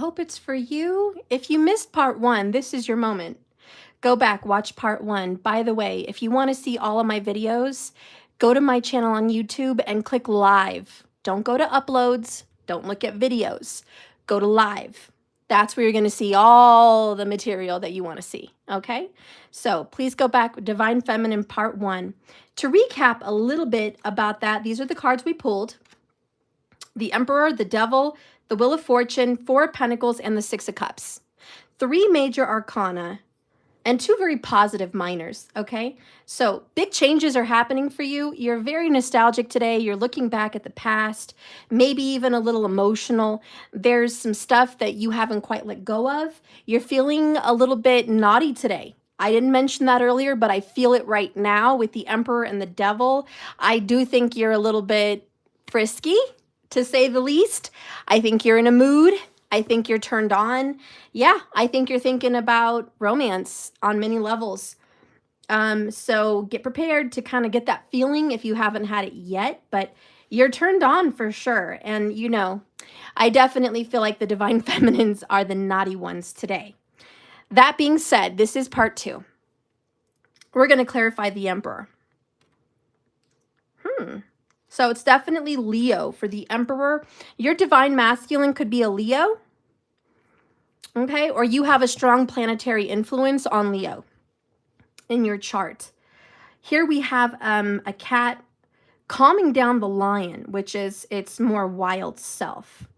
hope it's for you. If you missed part 1, this is your moment. Go back, watch part 1. By the way, if you want to see all of my videos, go to my channel on YouTube and click live. Don't go to uploads. Don't look at videos. Go to live. That's where you're going to see all the material that you want to see, okay? So please go back, Divine Feminine part 1. To recap a little bit about that, these are the cards we pulled. The Emperor, the Devil, the Wheel of Fortune, 4 of Pentacles, and the 6 of Cups. 3 major arcana and 2 very positive minors, okay? So big changes are happening for you. You're very nostalgic today. You're looking back at the past, maybe even a little emotional. There's some stuff that you haven't quite let go of. You're feeling a little bit naughty today. I didn't mention that earlier, but I feel it right now with the Emperor and the Devil. I do think you're a little bit frisky, to say the least. I think you're in a mood. I think you're turned on. Yeah, I think you're thinking about romance on many levels. So get prepared to kind of get that feeling if you haven't had it yet, but you're turned on for sure. And you know, I definitely feel like the Divine Feminines are the naughty ones today. That being said, this is part 2. We're going to clarify the Emperor. So it's definitely Leo for the Emperor. Your Divine Masculine could be a Leo. Okay, or you have a strong planetary influence on Leo in your chart. Here we have a cat calming down the lion, which is its more wild self.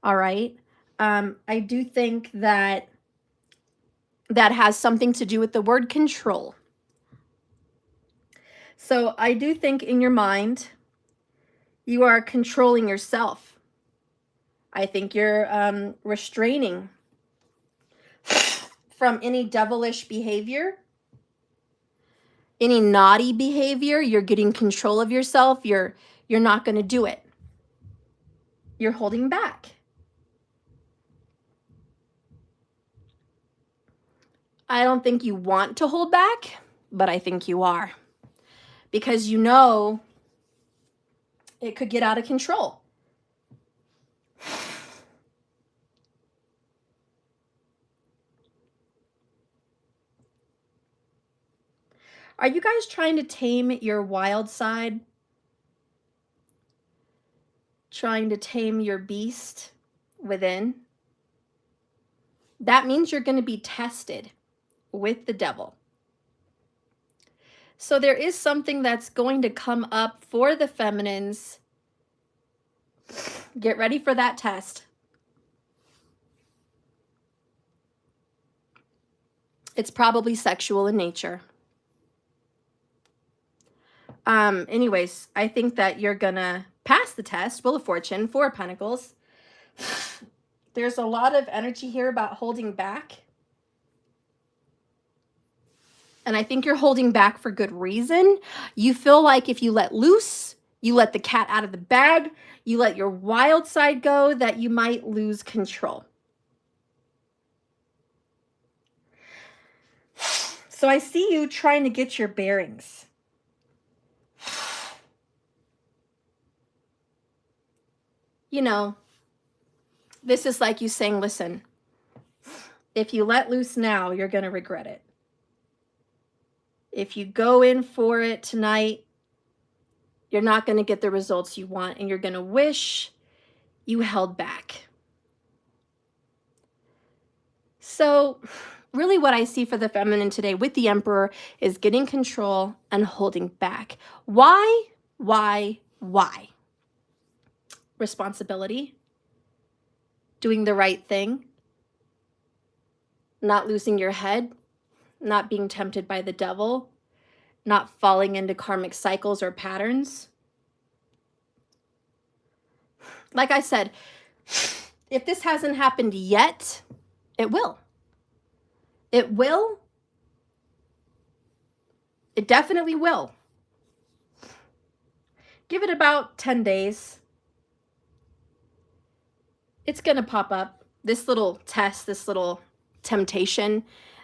All right. I do think that that has something to do with the word control. So I do think in your mind, you are controlling yourself. I think you're restraining from any devilish behavior, any naughty behavior. You're getting control of yourself. You're not going to do it. You're holding back. I don't think you want to hold back, but I think you are. Because you know it could get out of control. Are you guys trying to tame your wild side? Trying to tame your beast within? That means you're going to be tested with the devil. So there is something that's going to come up for the feminines. Get ready for that test. It's probably sexual in nature. Anyways, I think that you're gonna pass the test. Wheel of Fortune, 4 of Pentacles. There's a lot of energy here about holding back. And I think you're holding back for good reason. You feel like if you let loose, you let the cat out of the bag, you let your wild side go, that you might lose control. So I see you trying to get your bearings. You know, this is like you saying, listen, if you let loose now, you're going to regret it. If you go in for it tonight, you're not going to get the results you want, and you're going to wish you held back. So really what I see for the feminine today with the Emperor is getting control and holding back. Why? Responsibility, doing the right thing, not losing your head, not being tempted by the devil, not falling into karmic cycles or patterns. Like I said, if this hasn't happened yet, it will. It will. It definitely will. Give it about 10 days. It's going to pop up. This little test, this little temptation,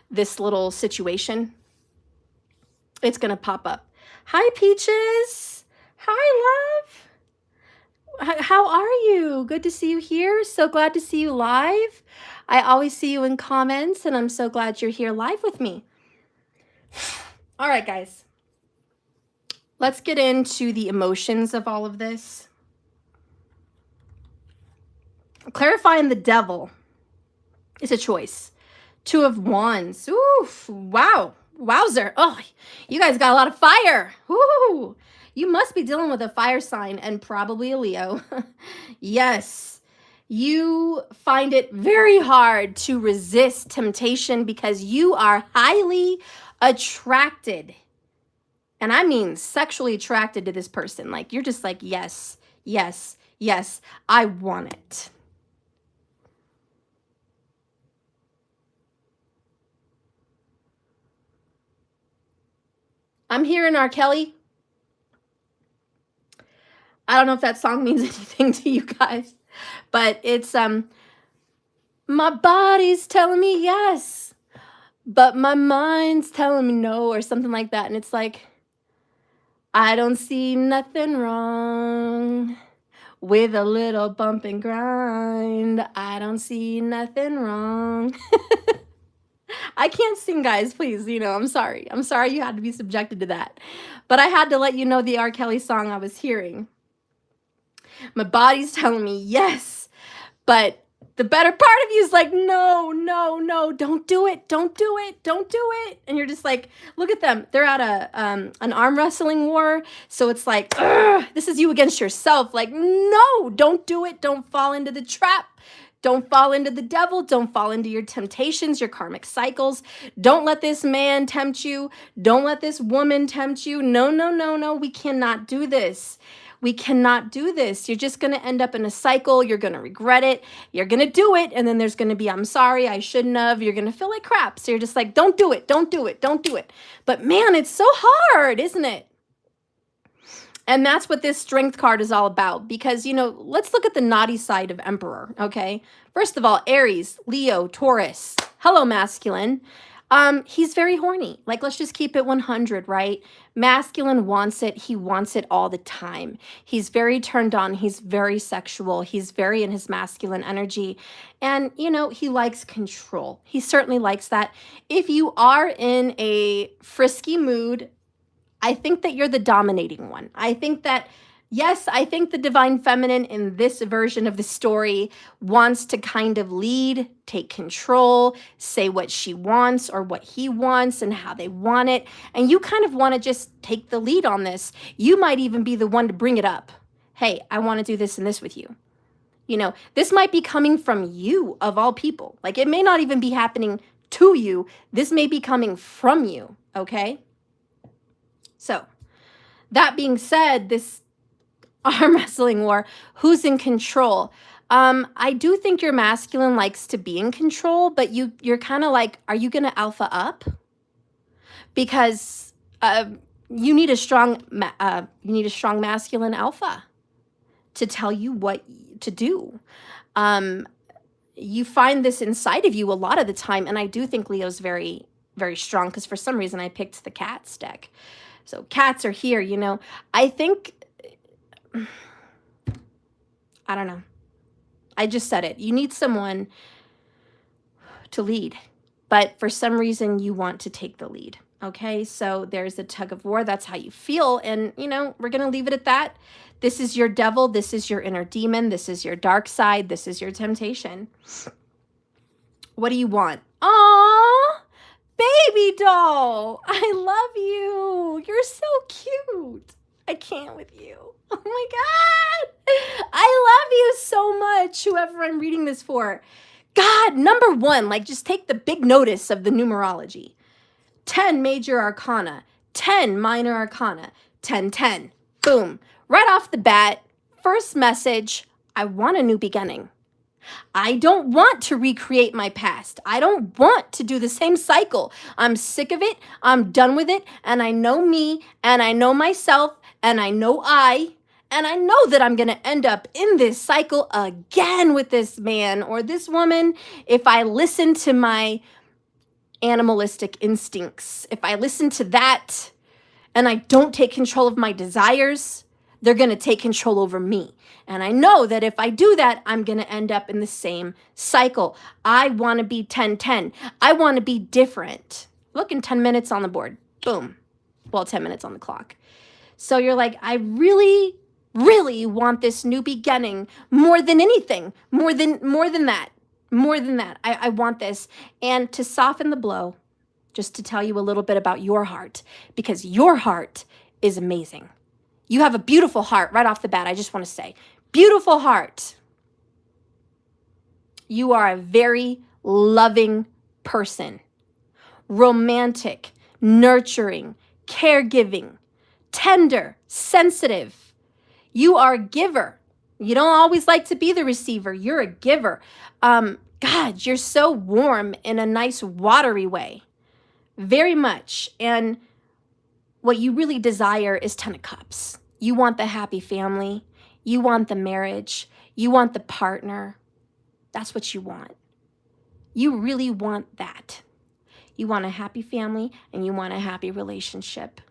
this little situation, it's going to pop up. Hi, Peaches. Hi, love. How are you? Good to see you here. So glad to see you live. I always see you in comments, and I'm so glad you're here live with me. All right, guys. Let's get into the emotions of all of this. Clarifying the devil is a choice. 2 of Wands. Oof, wow. Wowzer. Oh, you guys got a lot of fire. Woo. You must be dealing with a fire sign and probably a Leo. Yes. You find it very hard to resist temptation because you are highly attracted. And I mean sexually attracted to this person. Like, you're just like, yes, yes, yes, I want it. I'm hearing R. Kelly. I don't know if that song means anything to you guys, but it's my body's telling me yes, but my mind's telling me no, or something like that. And it's like, I don't see nothing wrong with a little bump and grind. I don't see nothing wrong. I can't sing, guys, please. You know, I'm sorry. I'm sorry you had to be subjected to that. But I had to let you know the R. Kelly song I was hearing. My body's telling me yes, but the better part of you is like, no, no, no, don't do it, don't do it, don't do it. And you're just like, look at them. They're at an arm wrestling war. So it's like, this is you against yourself. Like, no, don't do it. Don't fall into the trap. Don't fall into the devil. Don't fall into your temptations, your karmic cycles. Don't let this man tempt you. Don't let this woman tempt you. No, no, no, no. We cannot do this. We cannot do this. You're just going to end up in a cycle. You're going to regret it. You're going to do it. And then there's going to be, I'm sorry, I shouldn't have. You're going to feel like crap. So you're just like, don't do it. Don't do it. Don't do it. But man, it's so hard, isn't it? And that's what this strength card is all about. Because, you know, let's look at the naughty side of Emperor, okay? First of all, Aries, Leo, Taurus. Hello, masculine. He's very horny. Like, let's just keep it 100, right? Masculine wants it. He wants it all the time. He's very turned on. He's very sexual. He's very in his masculine energy. And, you know, he likes control. He certainly likes that. If you are in a frisky mood, I think that you're the dominating one. I think that, yes, I think the divine feminine in this version of the story wants to kind of lead, take control, say what she wants or what he wants and how they want it. And you kind of want to just take the lead on this. You might even be the one to bring it up. Hey, I want to do this and this with you. You know, this might be coming from you of all people. Like, it may not even be happening to you. This may be coming from you, okay? So, that being said, this arm wrestling war, who's in control? I do think your masculine likes to be in control, but you're kind of like, are you going to alpha up? Because you need a strong masculine alpha to tell you what to do. You find this inside of you a lot of the time, and I do think Leo's very, very strong because for some reason I picked the cats deck. So cats are here, you know. I think, I don't know. I just said it. You need someone to lead, but for some reason you want to take the lead. Okay, so there's a tug of war. That's how you feel. And, you know, we're going to leave it at that. This is your devil. This is your inner demon. This is your dark side. This is your temptation. What do you want? Aww. Baby doll, I love you. You're so cute. I can't with you. Oh my God. I love you so much, whoever I'm reading this for. God, number one, like, just take the big notice of the numerology. 10 major arcana, 10 minor arcana, 10, 10. Boom. Right off the bat, first message, I want a new beginning. I don't want to recreate my past. I don't want to do the same cycle. I'm sick of it. I'm done with it. And I know me, and I know myself, and I know and I know that I'm going to end up in this cycle again with this man or this woman if I listen to my animalistic instincts. If I listen to that and I don't take control of my desires, They're going to take control over me. And I know that if I do that, I'm going to end up in the same cycle. I want to be 10-10. I want to be different. Look, in 10 minutes on the board. Boom. Well, 10 minutes on the clock. So you're like, I really, really want this new beginning more than anything, more than that. I want this. And to soften the blow, just to tell you a little bit about your heart, because your heart is amazing. You have a beautiful heart right off the bat. I just want to say, beautiful heart. You are a very loving person, romantic, nurturing, caregiving, tender, sensitive. You are a giver. You don't always like to be the receiver. You're a giver. God, you're so warm in a nice watery way. Very much. And what you really desire is 10 of Cups. You want the happy family. You want the marriage. You want the partner. That's what you want. You really want that. You want a happy family and you want a happy relationship.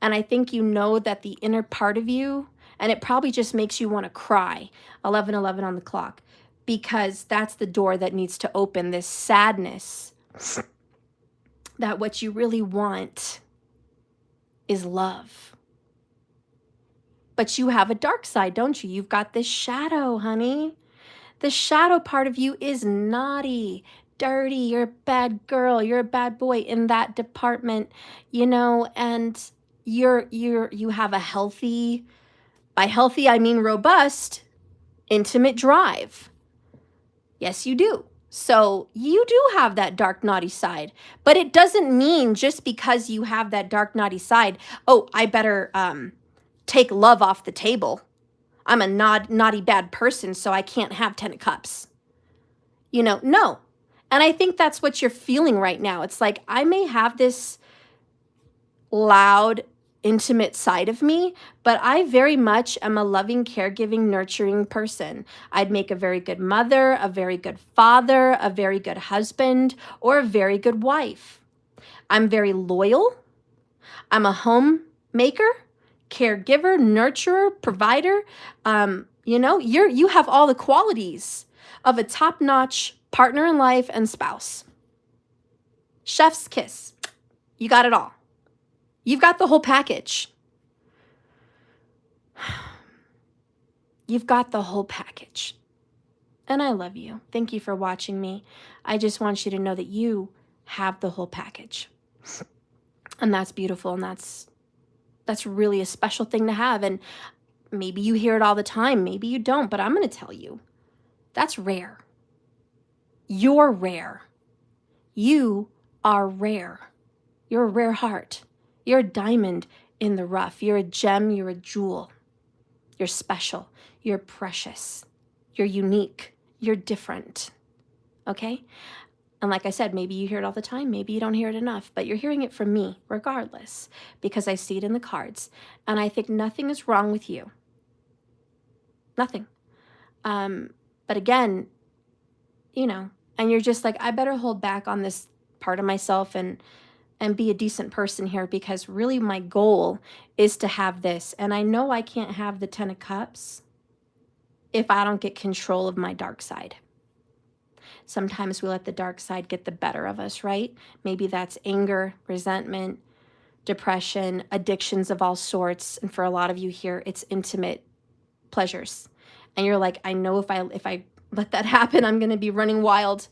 And I think you know that the inner part of you, and it probably just makes you want to cry, 11:11 on the clock, because that's the door that needs to open, this sadness that what you really want is love. But you have a dark side, don't you? You've got this shadow, honey. The shadow part of you is naughty, dirty. You're a bad girl. You're a bad boy in that department, you know, and you have a healthy, by healthy, I mean robust, intimate drive. Yes, you do. So you do have that dark, naughty side, but it doesn't mean just because you have that dark, naughty side, oh, I better take love off the table. I'm a naughty, bad person, so I can't have 10 of Cups. You know, no. And I think that's what you're feeling right now. It's like, I may have this loud, intimate side of me, but I very much am a loving, caregiving, nurturing person. I'd make a very good mother, a very good father, a very good husband, or a very good wife. I'm very loyal. I'm a homemaker, caregiver, nurturer, provider. You know, you have all the qualities of a top-notch partner in life and spouse. Chef's kiss. You got it all. You've got the whole package. You've got the whole package. And I love you. Thank you for watching me. I just want you to know that you have the whole package. And that's beautiful. And that's really a special thing to have. And maybe you hear it all the time. Maybe you don't. But I'm going to tell you, that's rare. You're rare. You are rare. You're a rare heart. You're a diamond in the rough. You're a gem. You're a jewel. You're special. You're precious. You're unique. You're different. Okay? And like I said, maybe you hear it all the time. Maybe you don't hear it enough. But you're hearing it from me regardless, because I see it in the cards. And I think nothing is wrong with you. Nothing. But again, you know, and you're just like, I better hold back on this part of myself and be a decent person here, because really my goal is to have this. And I know I can't have the 10 of Cups if I don't get control of my dark side. Sometimes we let the dark side get the better of us, right? Maybe that's anger, resentment, depression, addictions of all sorts. And for a lot of you here, it's intimate pleasures. And you're like, I know if I let that happen, I'm going to be running wild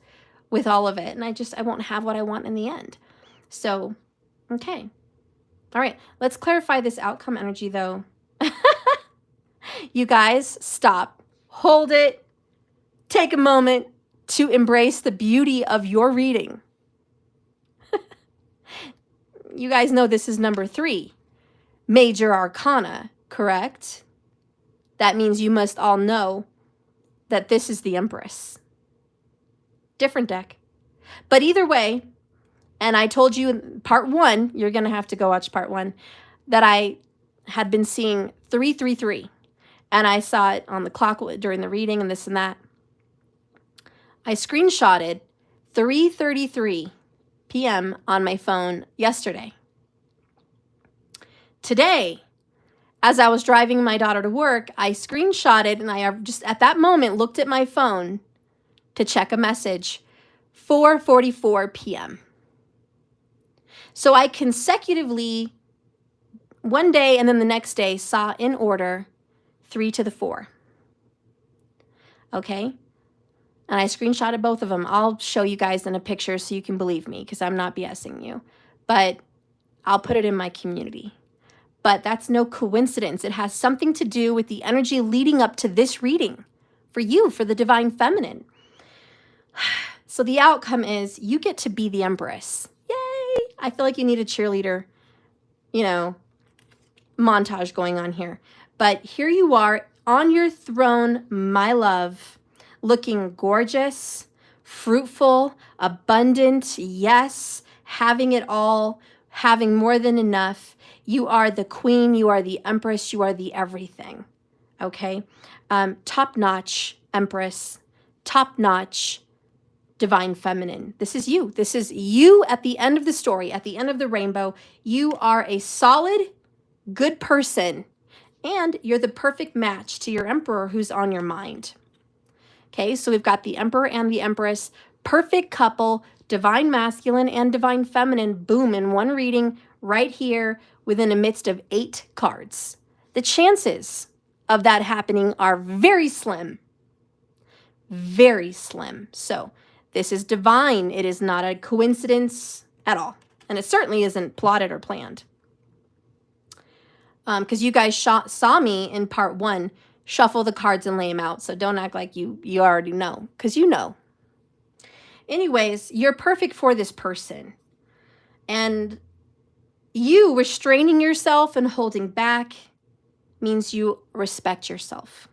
with all of it. And I won't have what I want in the end. So, okay. All right, let's clarify this outcome energy though. You guys, stop, hold it, take a moment to embrace the beauty of your reading. You guys know this is number 3, Major Arcana, correct? That means you must all know that this is the Empress. Different deck. But either way, and I told you in part 1, you're going to have to go watch part 1, that I had been seeing 333. And I saw it on the clock during the reading and this and that. I screenshotted 3:33 p.m. on my phone yesterday. Today, as I was driving my daughter to work, I screenshotted and I just at that moment looked at my phone to check a message, 4:44 p.m. So I consecutively, one day and then the next day, saw in order 3 to the 4. Okay? And I screenshotted both of them. I'll show you guys in a picture so you can believe me because I'm not BSing you. But I'll put it in my community. But that's no coincidence. It has something to do with the energy leading up to this reading for you, for the divine feminine. So the outcome is you get to be the empress. Yay! I feel like you need a cheerleader, you know, montage going on here. But here you are on your throne, my love, looking gorgeous, fruitful, abundant, yes, having it all, having more than enough. You are the queen, you are the empress, you are the everything, okay? Top-notch empress, top-notch divine feminine. This is you. This is you at the end of the story, at the end of the rainbow. You are a solid, good person, and you're the perfect match to your emperor who's on your mind. Okay, so we've got the emperor and the empress, perfect couple, divine masculine and divine feminine, boom, in one reading right here within a midst of 8 cards. The chances of that happening are very slim. Very slim. So this is divine. It is not a coincidence at all. And it certainly isn't plotted or planned. Because you guys saw me in part 1 shuffle the cards and lay them out. So don't act like you already know, because you know. Anyways, you're perfect for this person. And you restraining yourself and holding back means you respect yourself.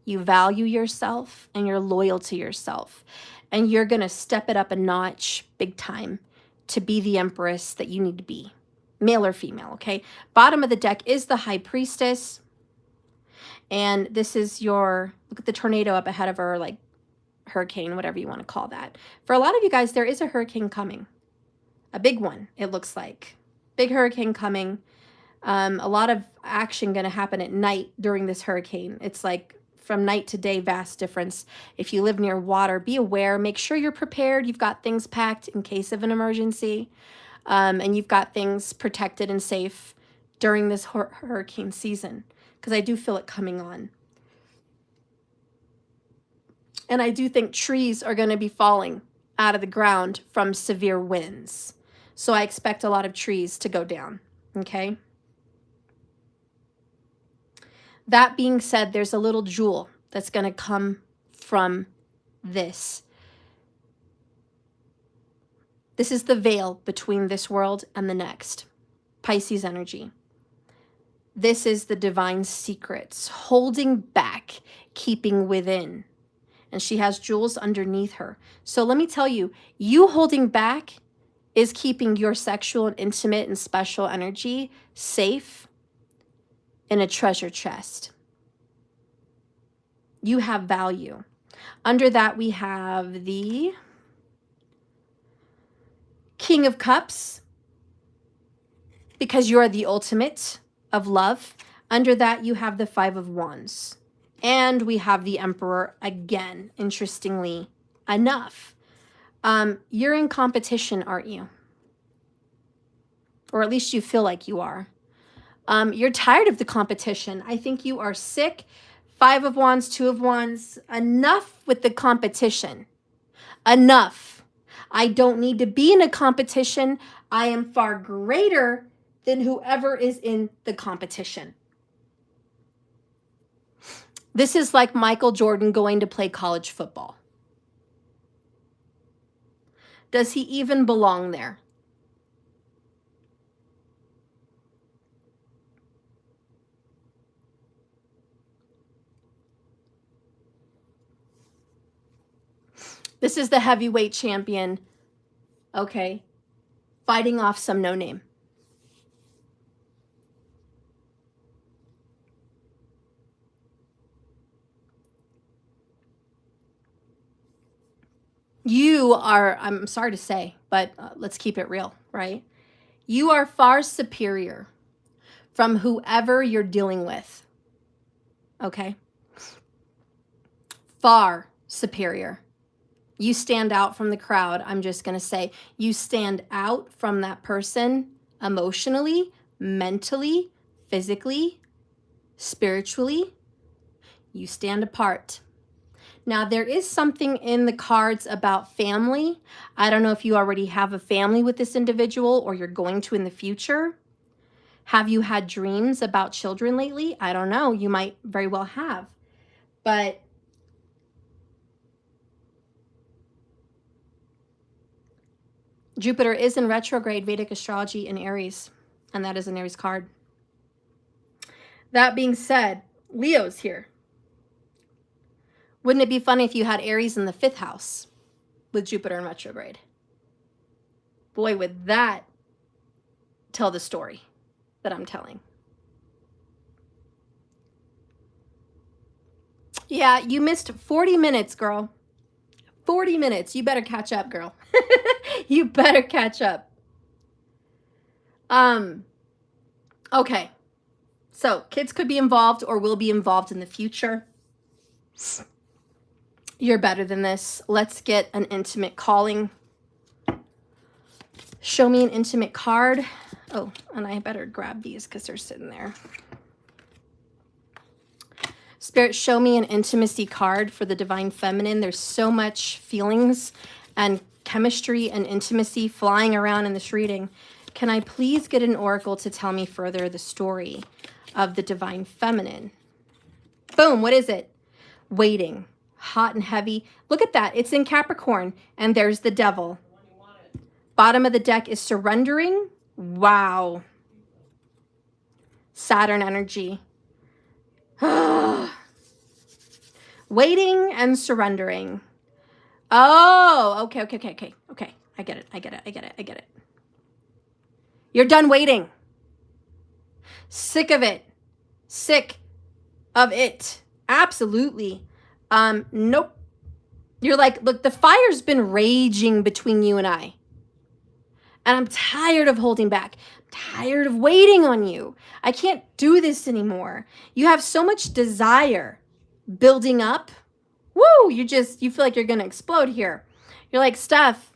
You value yourself and you're loyal to yourself. And you're going to step it up a notch big time to be the empress that you need to be. Male or female, okay? Bottom of the deck is the high priestess. And this is your, look at the tornado up ahead of her, like hurricane, whatever you want to call that. For a lot of you guys, there is a hurricane coming. A big one, it looks like. Big hurricane coming. A lot of action going to happen at night during this hurricane. It's like from night to day, vast difference. If you live near water, be aware. Make sure you're prepared. You've got things packed in case of an emergency. And you've got things protected and safe during this hurricane season, because I do feel it coming on. And I do think trees are going to be falling out of the ground from severe winds. So I expect a lot of trees to go down, okay? That being said, there's a little jewel that's going to come from this. This is the veil between this world and the next. Pisces energy. This is the divine secrets, holding back, keeping within. And she has jewels underneath her. So let me tell you, you holding back is keeping your sexual and intimate and special energy safe in a treasure chest. You have value. Under that, we have the King of Cups, because you're the ultimate of love. Under that, you have the 5 of Wands. And we have the Emperor again, interestingly enough. You're in competition, aren't you? Or at least you feel like you are. You're tired of the competition. I think you are sick. 5 of Wands, 2 of Wands. Enough with the competition. Enough. I don't need to be in a competition. I am far greater than whoever is in the competition. This is like Michael Jordan going to play college football. Does he even belong there? This is the heavyweight champion, okay, fighting off some no-name. You are, I'm sorry to say, but let's keep it real, right? You are far superior, from whoever you're dealing with. Okay? Far superior. You stand out from the crowd. I'm just going to say you stand out from that person emotionally, mentally, physically, spiritually. You stand apart. Now, there is something in the cards about family. I don't know if you already have a family with this individual or you're going to in the future. Have you had dreams about children lately? I don't know. You might very well have. But Jupiter is in retrograde Vedic astrology in Aries, and that is an Aries card. That being said, Leo's here. Wouldn't it be funny if you had Aries in the 5th house with Jupiter in retrograde? Boy, would that tell the story that I'm telling. Yeah, you missed 40 minutes, girl. 40 minutes. You better catch up, girl. You better catch up. Okay. So, kids could be involved or will be involved in the future. You're better than this. Let's get an intimate calling. Show me an intimate card. Oh, and I better grab these because they're sitting there. Spirit, show me an intimacy card for the Divine Feminine. There's so much feelings and chemistry and intimacy flying around in this reading. Can I please get an oracle to tell me further the story of the Divine Feminine? Boom, what is it? Waiting, hot and heavy. Look at that, it's in Capricorn, and there's the Devil. Bottom of the deck is surrendering. Wow. Saturn energy. Waiting and surrendering. Oh, okay. I get it. You're done waiting. Sick of it. Sick of it. Absolutely. Nope. You're like, look, the fire's been raging between you and I. And I'm tired of holding back. I'm tired of waiting on you. I can't do this anymore. You have so much desire building up. Woo, you feel like you're going to explode here. You're like, Steph,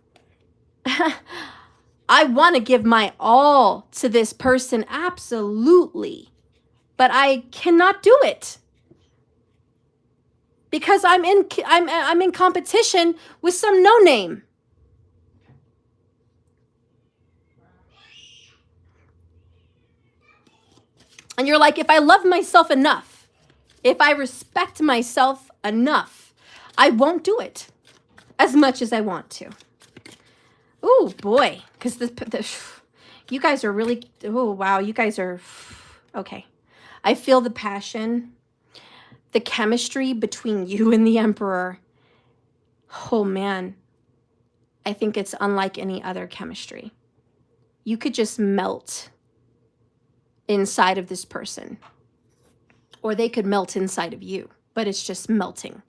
I want to give my all to this person. Absolutely. But I cannot do it. Because I'm in competition with some no-name. And you're like, if I love myself enough, if I respect myself enough, I won't do it as much as I want to. Oh boy, because you guys are really, oh wow, you guys are, okay. I feel the passion, the chemistry between you and the Emperor. Oh man, I think it's unlike any other chemistry. You could just melt inside of this person, or they could melt inside of you, but it's just melting.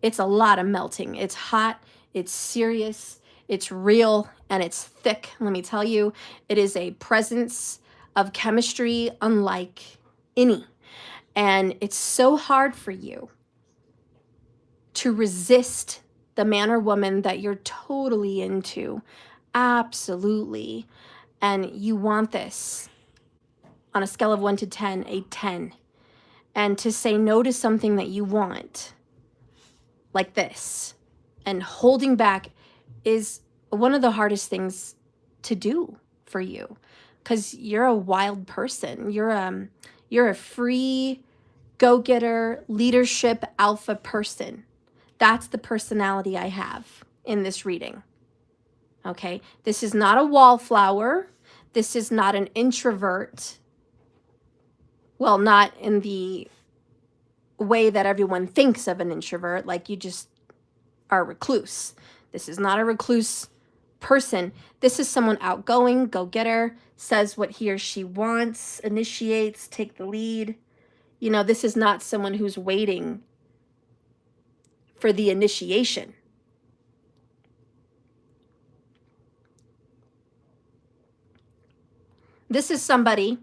It's a lot of melting. It's hot, it's serious, it's real, and it's thick. Let me tell you, it is a presence of chemistry unlike any. And it's so hard for you to resist the man or woman that you're totally into. Absolutely. And you want this. On a scale of 1 to 10, a 10. And to say no to something that you want, like this, and holding back is one of the hardest things to do for you, because you're a wild person. You're a free, go-getter, leadership, alpha person. That's the personality I have in this reading. Okay? This is not a wallflower. This is not an introvert. Well, not in the way that everyone thinks of an introvert, like you just are a recluse. This is not a recluse person. This is someone outgoing, go-getter, says what he or she wants, initiates, take the lead. You know, this is not someone who's waiting for the initiation. This is somebody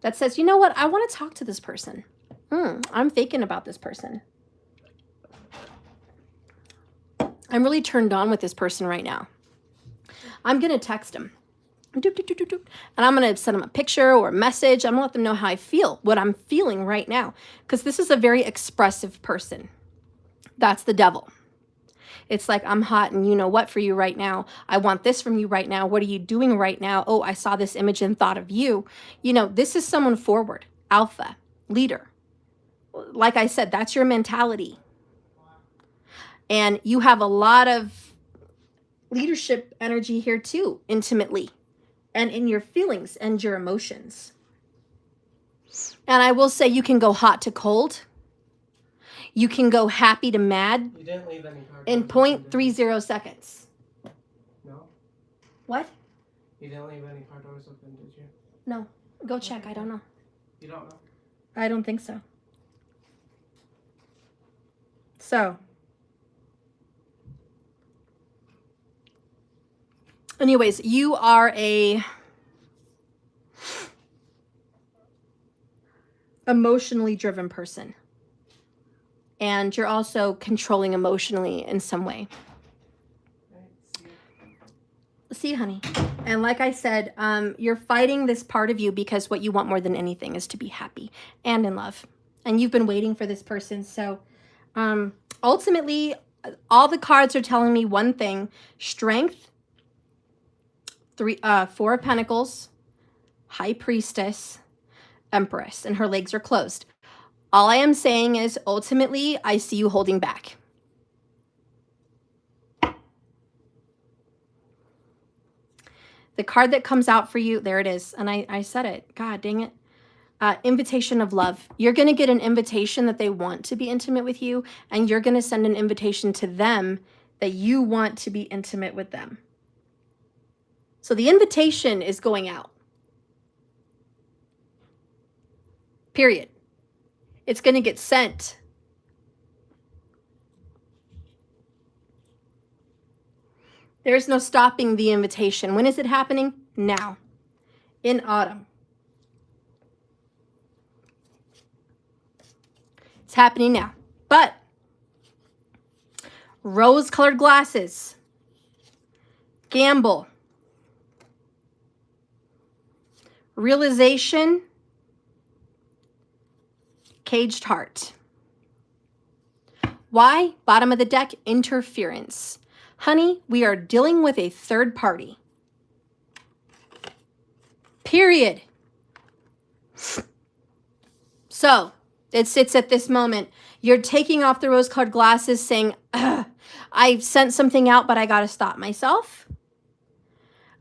that says, you know what, I want to talk to this person. I'm thinking about this person. I'm really turned on with this person right now. I'm going to text him. And I'm going to send them a picture or a message. I'm going to let them know how I feel, what I'm feeling right now. Because this is a very expressive person. That's the devil. It's like, I'm hot and you know what for you right now. I want this from you right now. What are you doing right now? Oh, I saw this image and thought of you. You know, this is someone forward, alpha, leader. Like I said, that's your mentality. And you have a lot of leadership energy here too, intimately, and in your feelings and your emotions. And I will say you can go hot to cold. You can go happy to mad. You didn't leave any cards in 0.30 seconds. No? What? You didn't leave any card doors open, did you? No. Go check. I don't know. You don't know? I don't think so. So. Anyways, you are a emotionally driven person. And you're also controlling emotionally in some way. See you, honey. And like I said, you're fighting this part of you because what you want more than anything is to be happy and in love. And you've been waiting for this person. So ultimately, all the cards are telling me one thing: strength, 4 of Pentacles, High Priestess, Empress, and her legs are closed. All I am saying is, ultimately, I see you holding back. The card that comes out for you, there it is. And I said it. God dang it. Invitation of love. You're going to get an invitation that they want to be intimate with you, and you're going to send an invitation to them that you want to be intimate with them. So the invitation is going out. Period. It's going to get sent. There's no stopping the invitation. When is it happening? Now. In autumn. It's happening now. But rose-colored glasses. Gamble. Realization. Caged heart. Why? Bottom of the deck, interference. Honey, we are dealing with a third party. Period. So, it sits at this moment. You're taking off the rose-colored glasses saying, I sent something out, but I got to stop myself.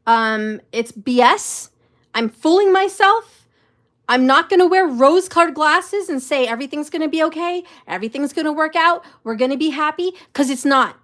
It's BS. I'm fooling myself. I'm not going to wear rose-colored glasses and say everything's going to be okay. Everything's going to work out. We're going to be happy, because it's not.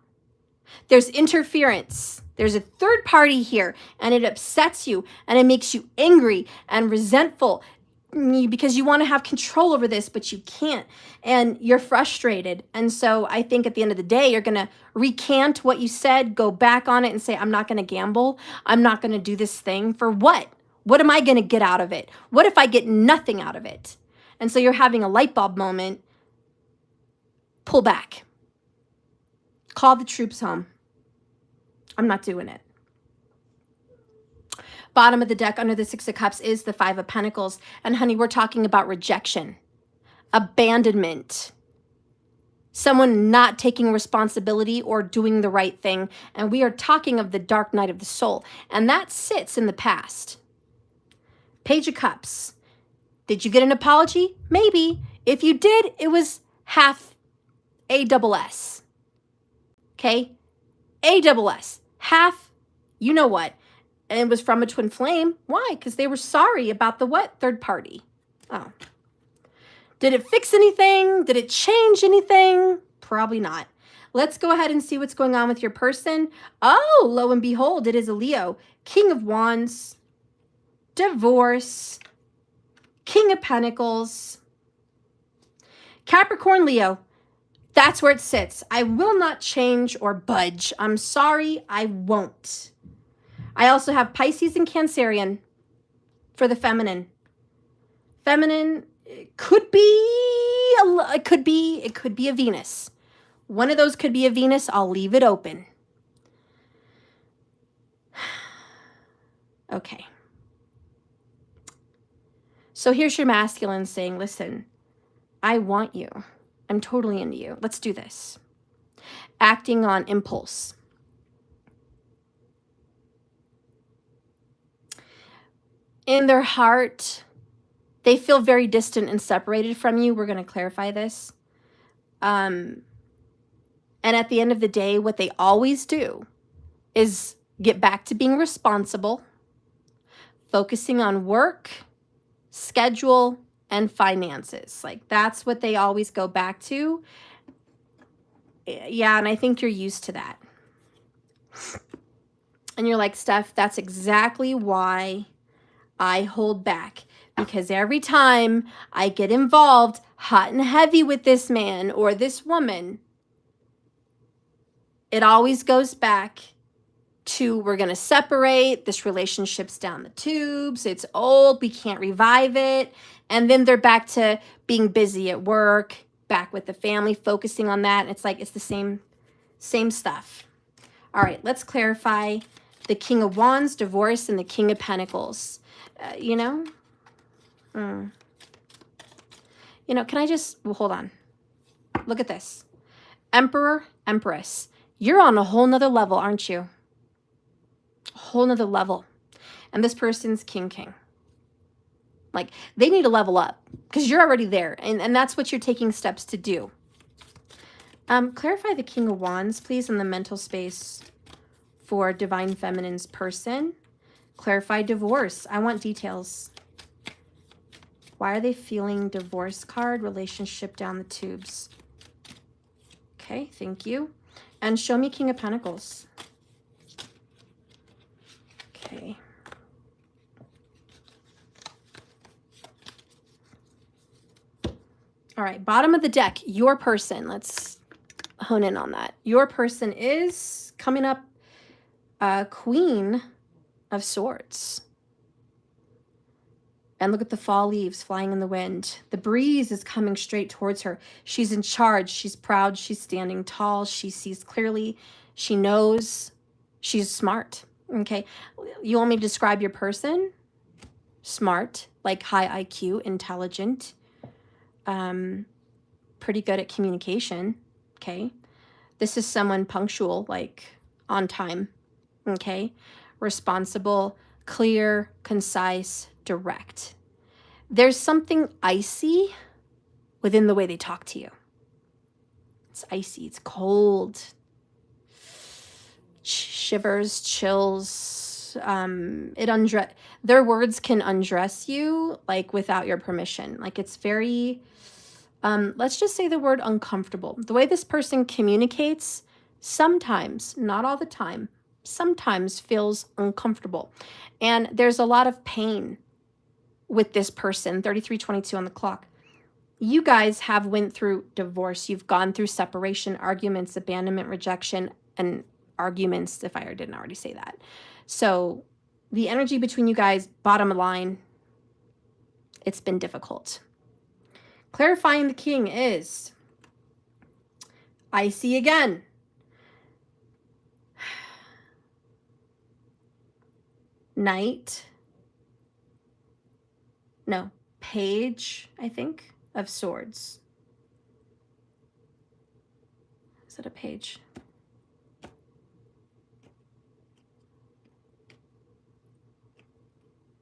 There's interference. There's a third party here, and it upsets you, and it makes you angry and resentful because you want to have control over this, but you can't, and you're frustrated. And so I think at the end of the day, you're going to recant what you said, go back on it and say, I'm not going to gamble. I'm not going to do this thing. For what? What am I going to get out of it? What if I get nothing out of it? And so you're having a light bulb moment. Pull back. Call the troops home. I'm not doing it. Bottom of the deck under the 6 of Cups is the 5 of Pentacles. And honey, we're talking about rejection, abandonment, someone not taking responsibility or doing the right thing. And we are talking of the dark night of the soul. And that sits in the past. Page of Cups. Did you get an apology? Maybe. If you did, it was half ASS. Okay? ASS. Half, you know what? And it was from a twin flame. Why? Because they were sorry about the what? Third party. Oh. Did it fix anything? Did it change anything? Probably not. Let's go ahead and see what's going on with your person. Oh, lo and behold, it is a Leo. King of Wands. Divorce. King of Pentacles. Capricorn, Leo. That's where it sits. I will not change or budge. I'm sorry, I won't. I also have Pisces and Cancerian for the feminine. feminine. It could be it could be a Venus. One of those could be a Venus. I'll leave it open. Okay. So here's your masculine saying, listen, I want you. I'm totally into you. Let's do this. Acting on impulse. In their heart, they feel very distant and separated from you. We're going to clarify this. And at the end of the day, what they always do is get back to being responsible, focusing on work, schedule, and finances. Like, that's what they always go back to. Yeah, and I think you're used to that. And you're like, Steph, that's exactly why I hold back. Because every time I get involved hot and heavy with this man or this woman, it always goes back to, we're going to separate, this relationship's down the tubes, it's old, we can't revive it. And then they're back to being busy at work, back with the family, focusing on that. It's like, it's the same stuff. All right, let's clarify the King of Wands, divorce, and the King of Pentacles. You know, can I just, well, hold on. Look at this. Emperor, Empress. You're on a whole nother level, aren't you? A whole nother level. And this person's king. Like, they need to level up because you're already there. And that's what you're taking steps to do. Clarify the King of Wands, please, in the mental space for Divine Feminine's person. Clarify divorce. I want details. Why are they feeling divorce card? Relationship down the tubes. Okay, thank you. And show me King of Pentacles. Okay. All right, bottom of the deck, your person. Let's hone in on that. Your person is coming up Queen of Swords. And look at the fall leaves flying in the wind. The breeze is coming straight towards her. She's in charge. She's proud. She's standing tall. She sees clearly. She knows. She's smart. Okay. You want me to describe your person? Smart, like high IQ, intelligent, pretty good at communication. Okay. This is someone punctual, like on time. Okay. Responsible, clear, concise, direct. There's something icy within the way they talk to you. It's icy, it's cold. Shivers, chills. Their words can undress you, like, without your permission. Like, it's very, let's just say the word uncomfortable. The way this person communicates sometimes, not all the time, sometimes feels uncomfortable. And there's a lot of pain with this person. 3322 on the clock. You guys have went through divorce. You've gone through separation, arguments, abandonment, rejection, and arguments, if I didn't already say that. So the energy between you guys, bottom line, it's been difficult. Clarifying the King is icy again. Knight. No, Page, I think, of Swords. Is it a page?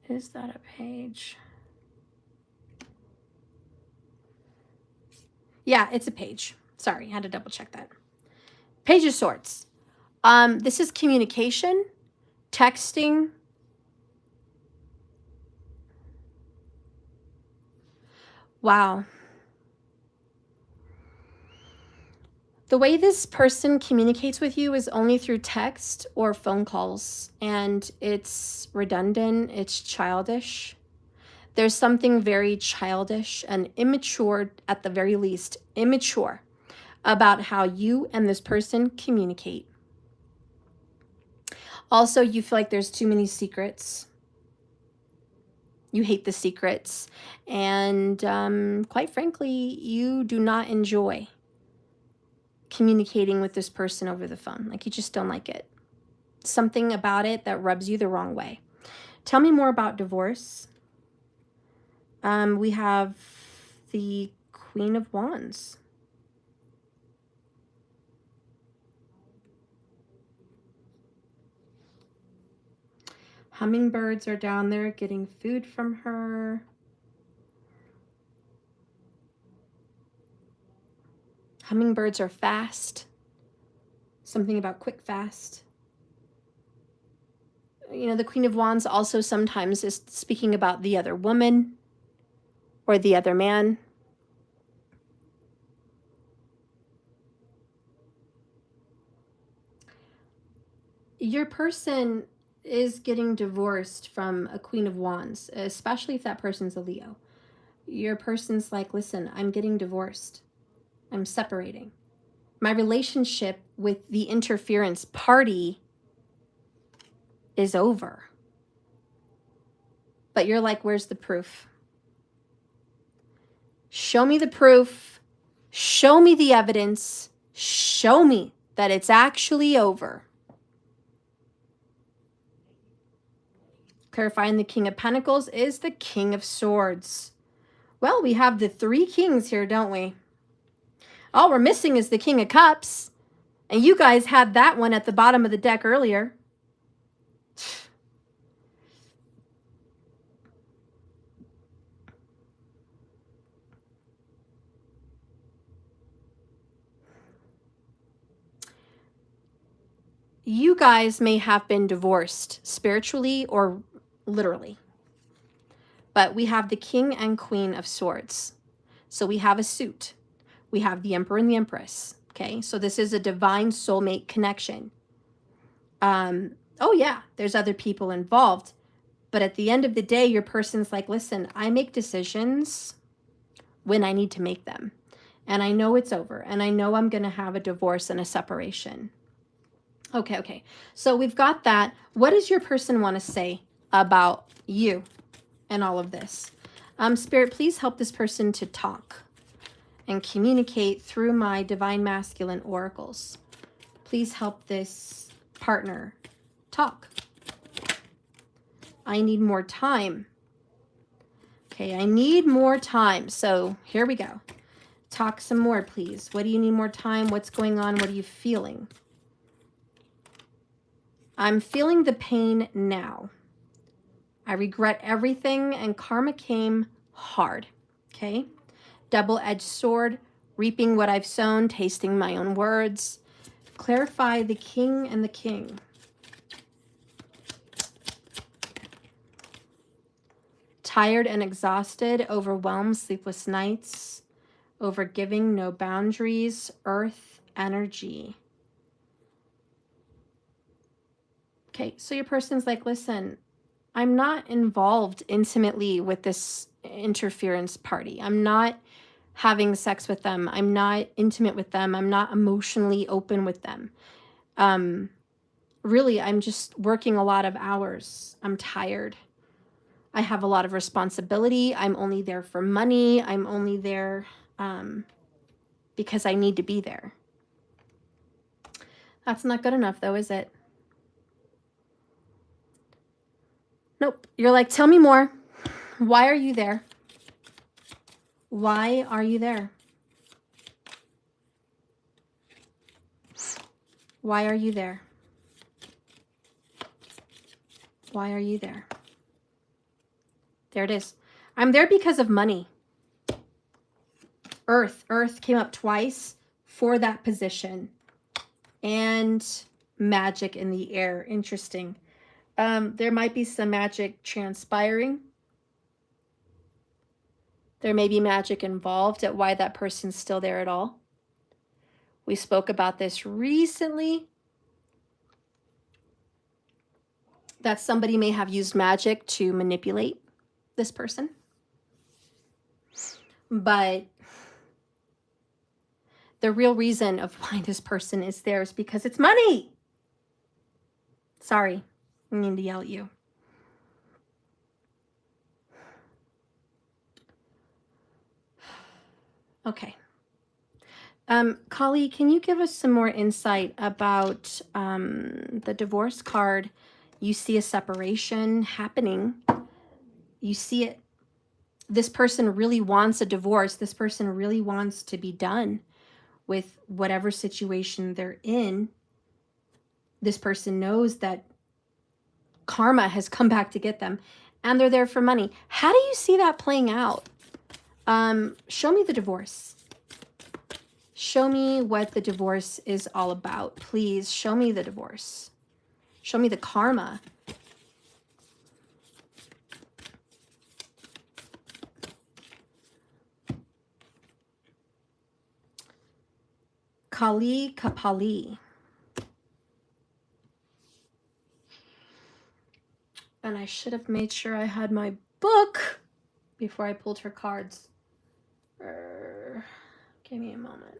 Is that a page? Yeah, it's a page. Sorry, I had to double check that. Page of Swords. This is communication, texting. Wow. The way this person communicates with you is only through text or phone calls, and it's redundant, it's childish. There's something very childish and immature, at the very least, immature, about how you and this person communicate. Also, you feel like there's too many secrets. You hate the secrets. And quite frankly, you do not enjoy communicating with this person over the phone. Like, you just don't like it. Something about it that rubs you the wrong way. Tell me more about divorce. We have the Queen of Wands. Hummingbirds are down there getting food from her. Hummingbirds are fast. Something about quick fast. You know, the Queen of Wands also sometimes is speaking about the other woman or the other man. Your person is getting divorced from a Queen of Wands, especially if that person's a Leo. Your person's like, listen, I'm getting divorced. I'm separating. My relationship with the interference party is over. But you're like, where's the proof? Show me the proof. Show me the evidence. Show me that it's actually over. Clarifying the King of Pentacles is the King of Swords. Well, we have the 3 kings here, don't we? All we're missing is the King of Cups. And you guys had that one at the bottom of the deck earlier. You guys may have been divorced spiritually or literally. But we have the King and Queen of Swords. So we have a suit. We have the Emperor and the Empress. Okay, so this is a divine soulmate connection. Oh yeah, there's other people involved. But at the end of the day, your person's like, listen, I make decisions when I need to make them. And I know it's over. And I know I'm going to have a divorce and a separation. Okay. So we've got that. What does your person want to say about you and all of this? Spirit, please help this person to talk and communicate through my divine masculine oracles. Please help this partner talk. I need more time. Okay, I need more time. So here we go. Talk some more, please. What do you need more time? What's going on? What are you feeling? I'm feeling the pain now. I regret everything, and karma came hard. Okay? Double-edged sword, reaping what I've sown, tasting my own words. Clarify the King and the King. Tired and exhausted, overwhelmed, sleepless nights, overgiving, no boundaries, earth energy. Okay, so your person's like, listen, I'm not involved intimately with this interference party. I'm not having sex with them. I'm not intimate with them. I'm not emotionally open with them. Really, I'm just working a lot of hours. I'm tired. I have a lot of responsibility. I'm only there for money. I'm only there because I need to be there. That's not good enough though, is it? Nope. You're like, tell me more. Why are you there? Why are you there? Why are you there? Why are you there? There it is. I'm there because of money. Earth came up twice for that position. And magic in the air. Interesting. There might be some magic transpiring. There may be magic involved at why that person's still there at all. We spoke about this recently. That somebody may have used magic to manipulate this person. But the real reason of why this person is there is because it's money. Sorry, I need to yell at you. Okay. Kali, can you give us some more insight about the divorce card? You see a separation happening. You see it. This person really wants a divorce. This person really wants to be done with whatever situation they're in. This person knows that karma has come back to get them, and they're there for money. How do you see that playing out? Show me the divorce. Show me what the divorce is all about. Please show me the divorce. Show me the karma. Kali Kapali. And I should have made sure I had my book before I pulled her cards. Give me a moment.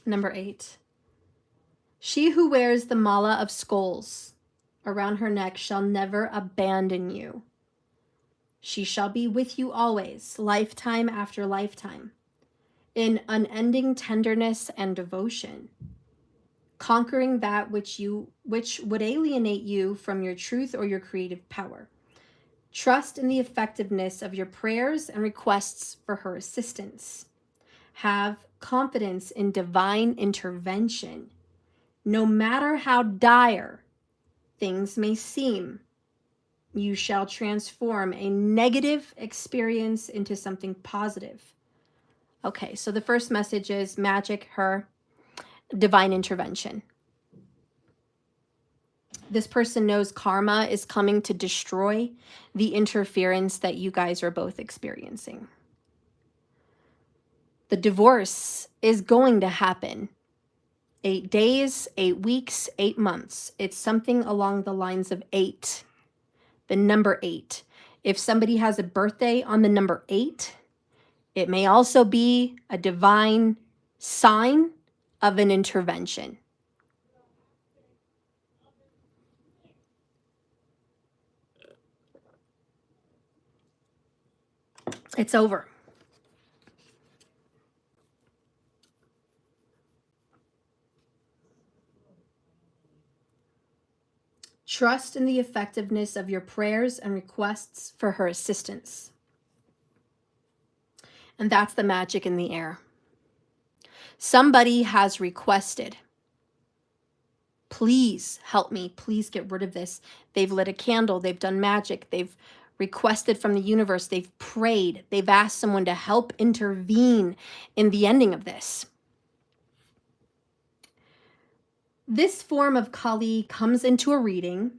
Number 8. She who wears the mala of skulls around her neck shall never abandon you. She shall be with you always, lifetime after lifetime, in unending tenderness and devotion, conquering that which would alienate you from your truth or your creative power. Trust in the effectiveness of your prayers and requests for her assistance. Have confidence in divine intervention. No matter how dire things may seem, you shall transform a negative experience into something positive. Okay, so the first message is magic, her, divine intervention. This person knows karma is coming to destroy the interference that you guys are both experiencing. The divorce is going to happen. 8 days, 8 weeks, 8 months. It's something along the lines of 8. The number 8. If somebody has a birthday on the number 8, it may also be a divine sign of an intervention. It's over. Trust in the effectiveness of your prayers and requests for her assistance. And that's the magic in the air. Somebody has requested, please help me, please get rid of this. They've lit a candle, they've done magic, they've requested from the universe, they've prayed, they've asked someone to help intervene in the ending of this. This form of Kali comes into a reading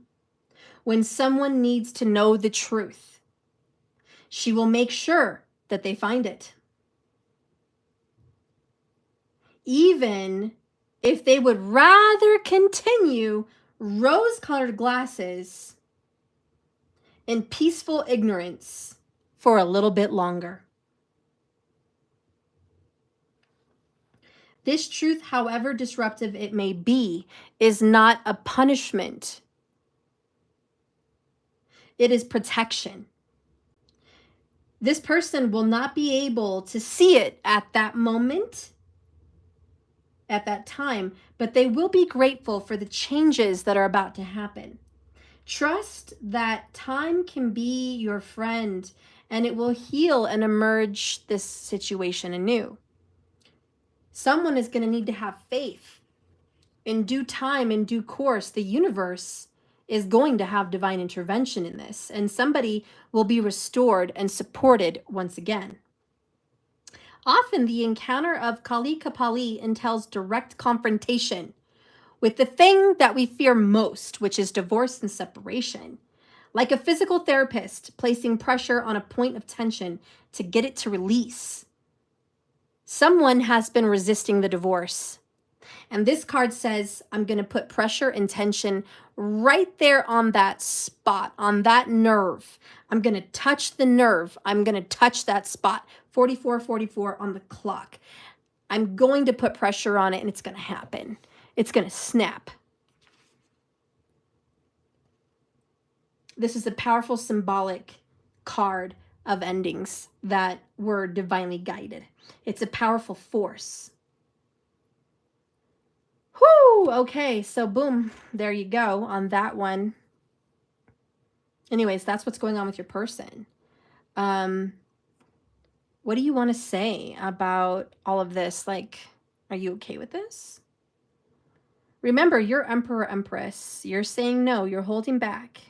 when someone needs to know the truth. She will make sure that they find it. Even if they would rather continue rose-colored glasses in peaceful ignorance for a little bit longer. This truth, however disruptive it may be, is not a punishment. It is protection. This person will not be able to see it at that moment, at that time, but they will be grateful for the changes that are about to happen. Trust that time can be your friend and it will heal and emerge this situation anew. Someone is going to need to have faith. In due time, in due course, the universe is going to have divine intervention in this, and somebody will be restored and supported once again. Often the encounter of Kali Kapali entails direct confrontation with the thing that we fear most, which is divorce and separation. Like a physical therapist placing pressure on a point of tension to get it to release. Someone has been resisting the divorce. And this card says, I'm going to put pressure and tension right there on that spot, on that nerve. I'm going to touch the nerve. I'm going to touch that spot. 44:44 on the clock. I'm going to put pressure on it and it's going to happen. It's going to snap. This is a powerful symbolic card of endings that were divinely guided. It's a powerful force. Whoo! Okay, so boom, there you go on that one. Anyways, that's what's going on with your person. What do you want to say about all of this? Like, are you okay with this? Remember, you're Emperor, Empress. You're saying no. You're holding back.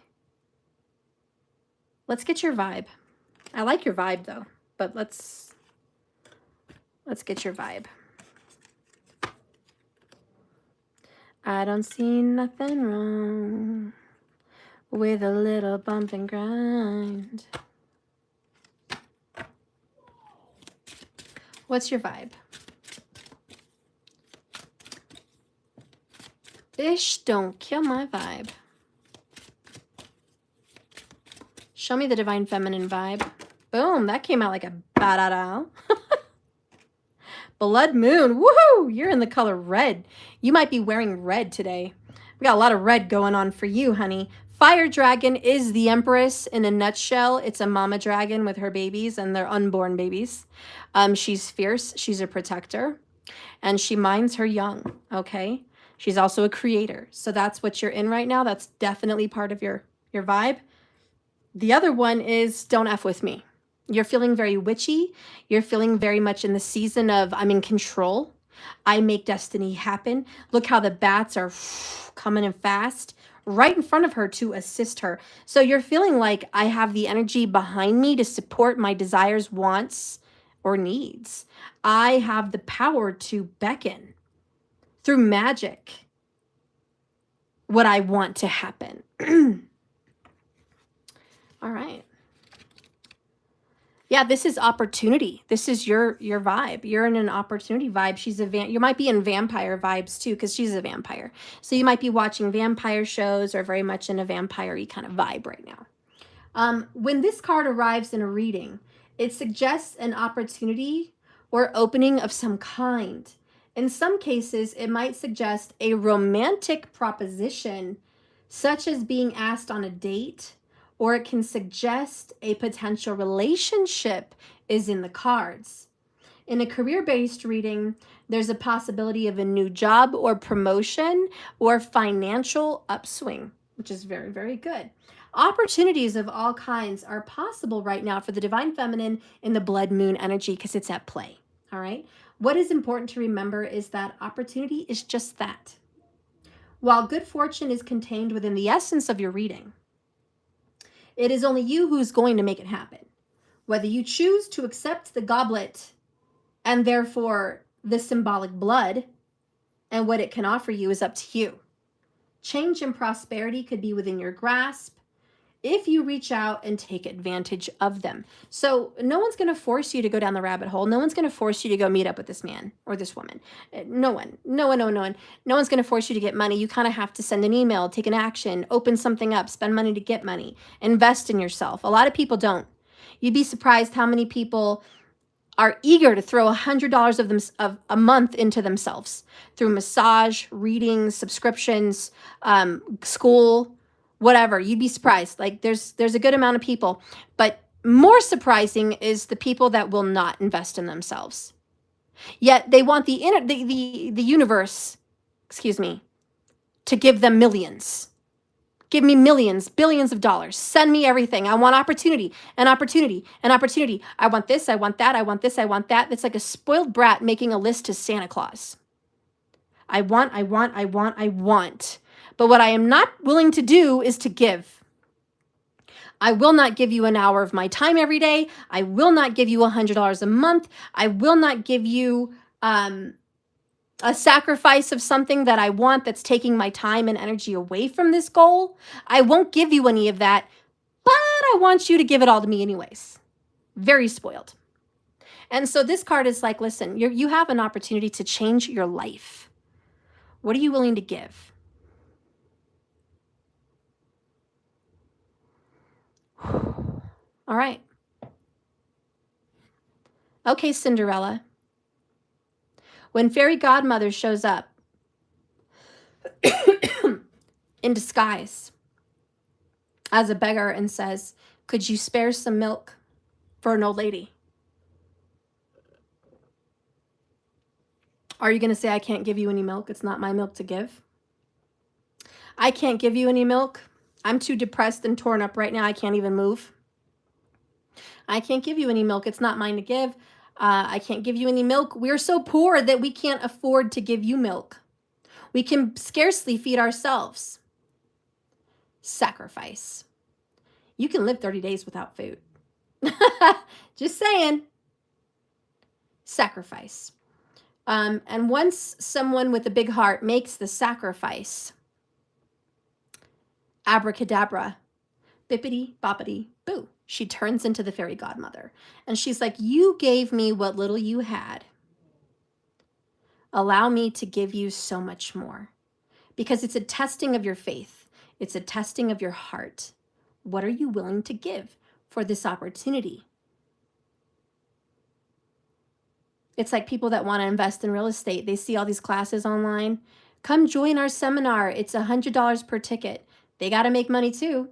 Let's get your vibe. I like your vibe, though. But let's get your vibe. I don't see nothing wrong with a little bump and grind. What's your vibe? Ish, don't kill my vibe. Show me the divine feminine vibe. Boom, that came out like a ba-da-da. Blood moon, woohoo! You're in the color red. You might be wearing red today. We got a lot of red going on for you, honey. Fire dragon is the empress in a nutshell. It's a mama dragon with her babies and their unborn babies. She's fierce. She's a protector. And she minds her young, okay? She's also a creator. So that's what you're in right now. That's definitely part of your vibe. The other one is don't F with me. You're feeling very witchy. You're feeling very much in the season of I'm in control. I make destiny happen. Look how the bats are coming in fast right in front of her to assist her. So you're feeling like I have the energy behind me to support my desires, wants, or needs. I have the power to beckon through magic what I want to happen. All right. Yeah, this is opportunity. This is your vibe. You're in an opportunity vibe. She's a you might be in vampire vibes too, because she's a vampire. So you might be watching vampire shows or very much in a vampire-y kind of vibe right now. When this card arrives in a reading, it suggests an opportunity or opening of some kind. In some cases, it might suggest a romantic proposition, such as being asked on a date, or it can suggest a potential relationship is in the cards. In a career-based reading, there's a possibility of a new job or promotion or financial upswing, which is very, very good. Opportunities of all kinds are possible right now for the divine feminine in the blood moon energy because it's at play, all right? What is important to remember is that opportunity is just that. While good fortune is contained within the essence of your reading, it is only you who's going to make it happen. Whether you choose to accept the goblet and therefore the symbolic blood and what it can offer you is up to you. Change and prosperity could be within your grasp if you reach out and take advantage of them. So no one's going to force you to go down the rabbit hole. No one's going to force you to go meet up with this man or this woman. No one. No one's going to force you to get money. You kind of have to send an email, take an action, open something up, spend money to get money, invest in yourself. A lot of people don't. You'd be surprised how many people are eager to throw $100 of a month into themselves through massage, readings, subscriptions, school, whatever. You'd be surprised. Like there's a good amount of people, but more surprising is the people that will not invest in themselves. Yet they want the universe, excuse me, to give them millions. Give me millions, billions of dollars. Send me everything. I want opportunity and opportunity and opportunity. I want this, I want that, I want this, I want that. It's like a spoiled brat making a list to Santa Claus. I want. But what I am not willing to do is to give. I will not give you an hour of my time every day. I will not give you $100 a month. I will not give you a sacrifice of something that I want that's taking my time and energy away from this goal. I won't give you any of that, but I want you to give it all to me anyways. Very spoiled. And so this card is like, listen, you have an opportunity to change your life. What are you willing to give? All right. Okay, Cinderella. When fairy godmother shows up in disguise, as a beggar and says, could you spare some milk for an old lady? Are you going to say, I can't give you any milk? It's not my milk to give. I can't give you any milk. I'm too depressed and torn up right now. I can't even move. I can't give you any milk. It's not mine to give. I can't give you any milk. We're so poor that we can't afford to give you milk. We can scarcely feed ourselves. Sacrifice. You can live 30 days without food. Just saying. Sacrifice. And once someone with a big heart makes the sacrifice, abracadabra, bippity boppity boo, she turns into the fairy godmother. And she's like, you gave me what little you had. Allow me to give you so much more. Because it's a testing of your faith. It's a testing of your heart. What are you willing to give for this opportunity? It's like people that want to invest in real estate. They see all these classes online. Come join our seminar. It's $100 per ticket. They got to make money too.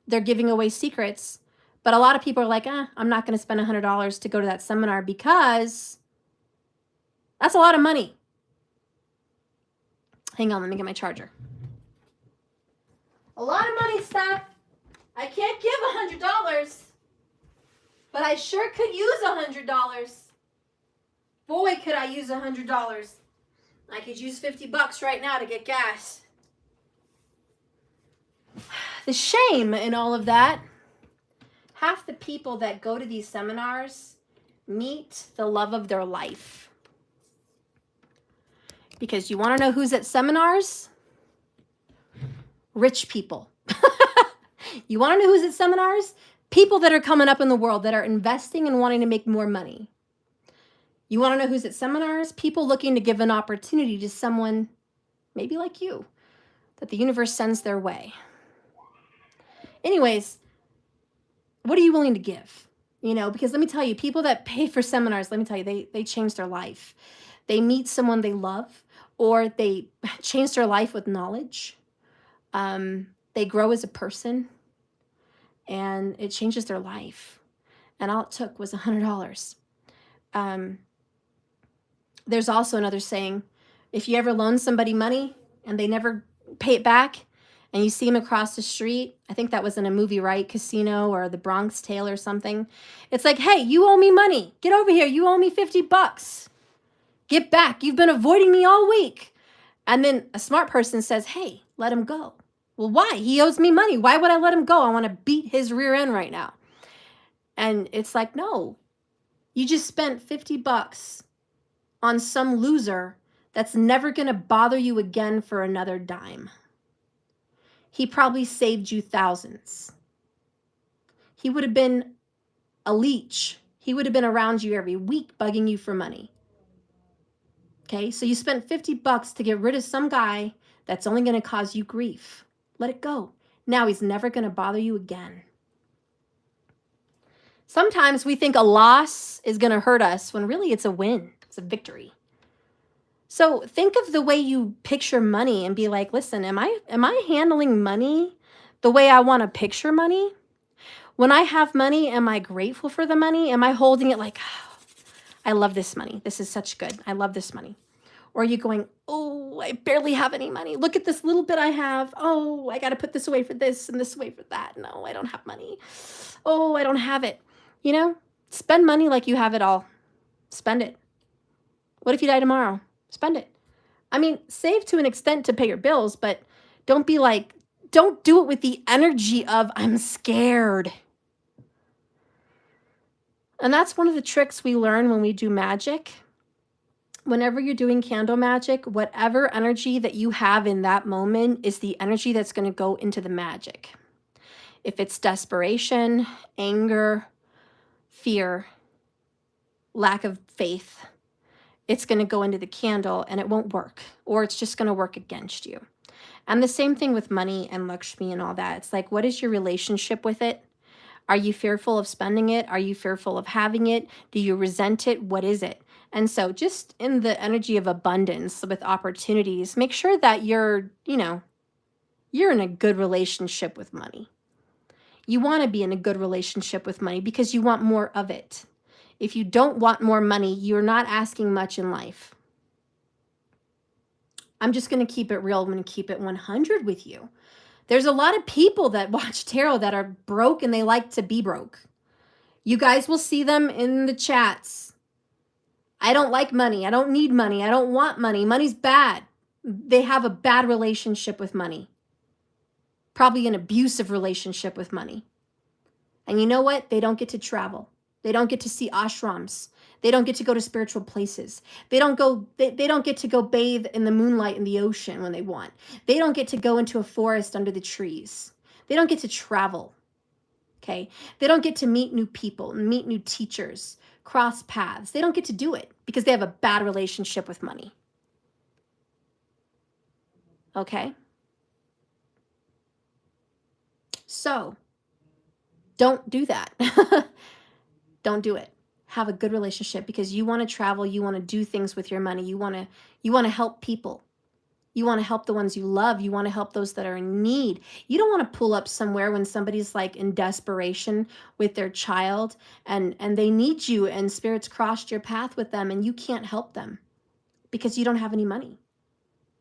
They're giving away secrets. But a lot of people are like, I'm not going to spend $100 to go to that seminar because that's a lot of money. Hang on, let me get my charger. A lot of money, Steph. I can't give $100, but I sure could use $100. Boy, could I use $100. I could use $50 right now to get gas. The shame in all of that, half the people that go to these seminars meet the love of their life. Because you want to know who's at seminars? Rich people. You want to know who's at seminars? People that are coming up in the world that are investing and wanting to make more money. You want to know who's at seminars? People looking to give an opportunity to someone maybe like you that the universe sends their way. Anyways, what are you willing to give? You know, because let me tell you, people that pay for seminars, let me tell you, they change their life. They meet someone they love, or they change their life with knowledge. They grow as a person, and it changes their life. And all it took was $100. There's also another saying, if you ever loan somebody money and they never pay it back, and you see them across the street, I think that was in a movie, right? Casino or The Bronx Tale or something. It's like, hey, you owe me money. Get over here. You owe me $50. Get back. You've been avoiding me all week. And then a smart person says, hey, let him go. Well, why? He owes me money. Why would I let him go? I want to beat his rear end right now. And it's like, no, you just spent $50 on some loser that's never going to bother you again for another dime. He probably saved you thousands. He would have been a leech. He would have been around you every week bugging you for money. Okay, so you spent $50 to get rid of some guy that's only going to cause you grief. Let it go. Now he's never going to bother you again. Sometimes we think a loss is going to hurt us when really it's a win. It's a victory. So think of the way you picture money and be like, listen, am I handling money the way I want to picture money? When I have money, am I grateful for the money? Am I holding it like, oh, I love this money. This is such good. I love this money. Or are you going, oh, I barely have any money. Look at this little bit I have. Oh, I got to put this away for this and this away for that. No, I don't have money. Oh, I don't have it. You know, spend money like you have it all. Spend it. What if you die tomorrow? Spend it. I mean, save to an extent to pay your bills, but don't be like, don't do it with the energy of, I'm scared. And that's one of the tricks we learn when we do magic. Whenever you're doing candle magic, whatever energy that you have in that moment is the energy that's going to go into the magic. If it's desperation, anger, fear, lack of faith, it's going to go into the candle and it won't work, or it's just going to work against you. And the same thing with money and Lakshmi and all that. It's like, what is your relationship with it? Are you fearful of spending it? Are you fearful of having it? Do you resent it? What is it? And so just in the energy of abundance with opportunities, make sure that you're in a good relationship with money. You want to be in a good relationship with money because you want more of it. If you don't want more money, you're not asking much in life. I'm just going to keep it real. I'm going to keep it 100 with you. There's a lot of people that watch tarot that are broke and they like to be broke. You guys will see them in the chats. I don't like money. I don't need money. I don't want money. Money's bad. They have a bad relationship with money. Probably an abusive relationship with money. And you know what? They don't get to travel. They don't get to see ashrams. They don't get to go to spiritual places. They don't get to go bathe in the moonlight in the ocean when they want. They don't get to go into a forest under the trees. They don't get to travel. Okay? They don't get to meet new people, meet new teachers, cross paths. They don't get to do it because they have a bad relationship with money. Okay? So, don't do that. Don't do it. Have a good relationship because you want to travel, you want to do things with your money, you want to help people. You want to help the ones you love, you want to help those that are in need. You don't want to pull up somewhere when somebody's like in desperation with their child and they need you and spirits crossed your path with them and you can't help them because you don't have any money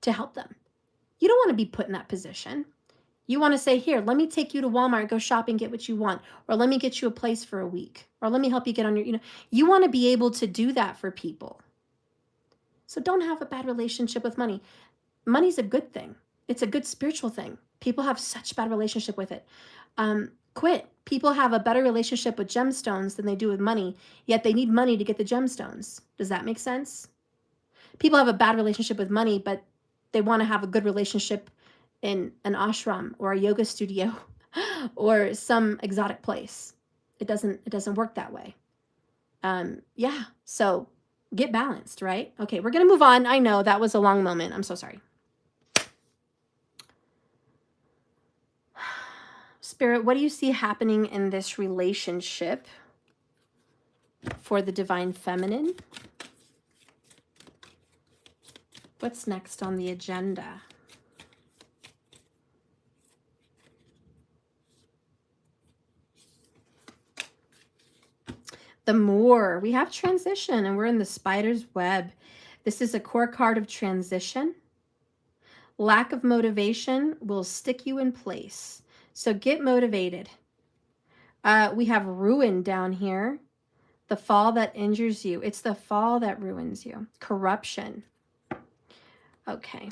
to help them. You don't want to be put in that position. You want to say, here, let me take you to Walmart, go shopping, get what you want. Or let me get you a place for a week. Or let me help you get on your, you want to be able to do that for people. So don't have a bad relationship with money. Money's a good thing. It's a good spiritual thing. People have such bad relationship with it. Quit. People have a better relationship with gemstones than they do with money, yet they need money to get the gemstones. Does that make sense? People have a bad relationship with money, but they want to have a good relationship in an ashram or a yoga studio or some exotic place. It doesn't work that way. Yeah, so get balanced, right? Okay, we're going to move on. I know that was a long moment. I'm so sorry. Spirit, what do you see happening in this relationship for the divine feminine? What's next on the agenda? The Moor. We have transition and we're in the spider's web. This is a core card of transition. Lack of motivation will stick you in place. So get motivated. We have ruin down here. The fall that injures you. It's the fall that ruins you. Corruption. Okay.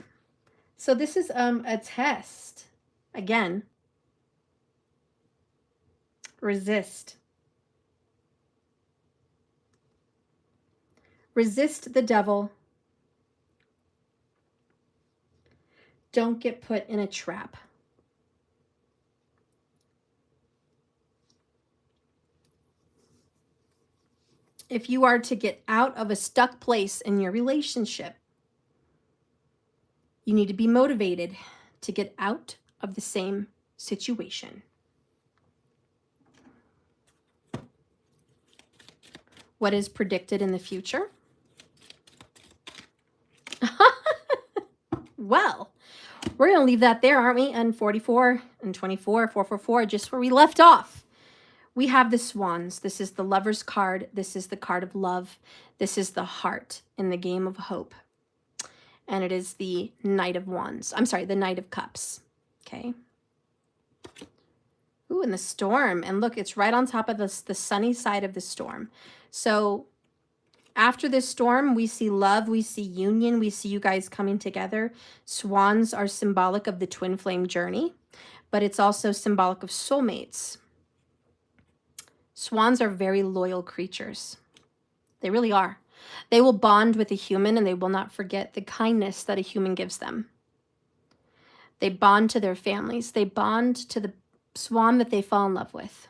So this is a test. Again. Resist. Resist the devil. Don't get put in a trap. If you are to get out of a stuck place in your relationship, you need to be motivated to get out of the same situation. What is predicted in the future? Well, we're going to leave that there, aren't we? And 44 and 24, 444, just where we left off. We have the swans. This is the lover's card. This is the card of love. This is the heart in the game of hope. And it is the Knight of Wands. I'm sorry, the Knight of Cups. Okay. Ooh, and the storm. And look, it's right on top of the sunny side of the storm. So after this storm, we see love, we see union, we see you guys coming together. Swans are symbolic of the twin flame journey, but it's also symbolic of soulmates. Swans are very loyal creatures. They really are. They will bond with a human and they will not forget the kindness that a human gives them. They bond to their families. They bond to the swan that they fall in love with.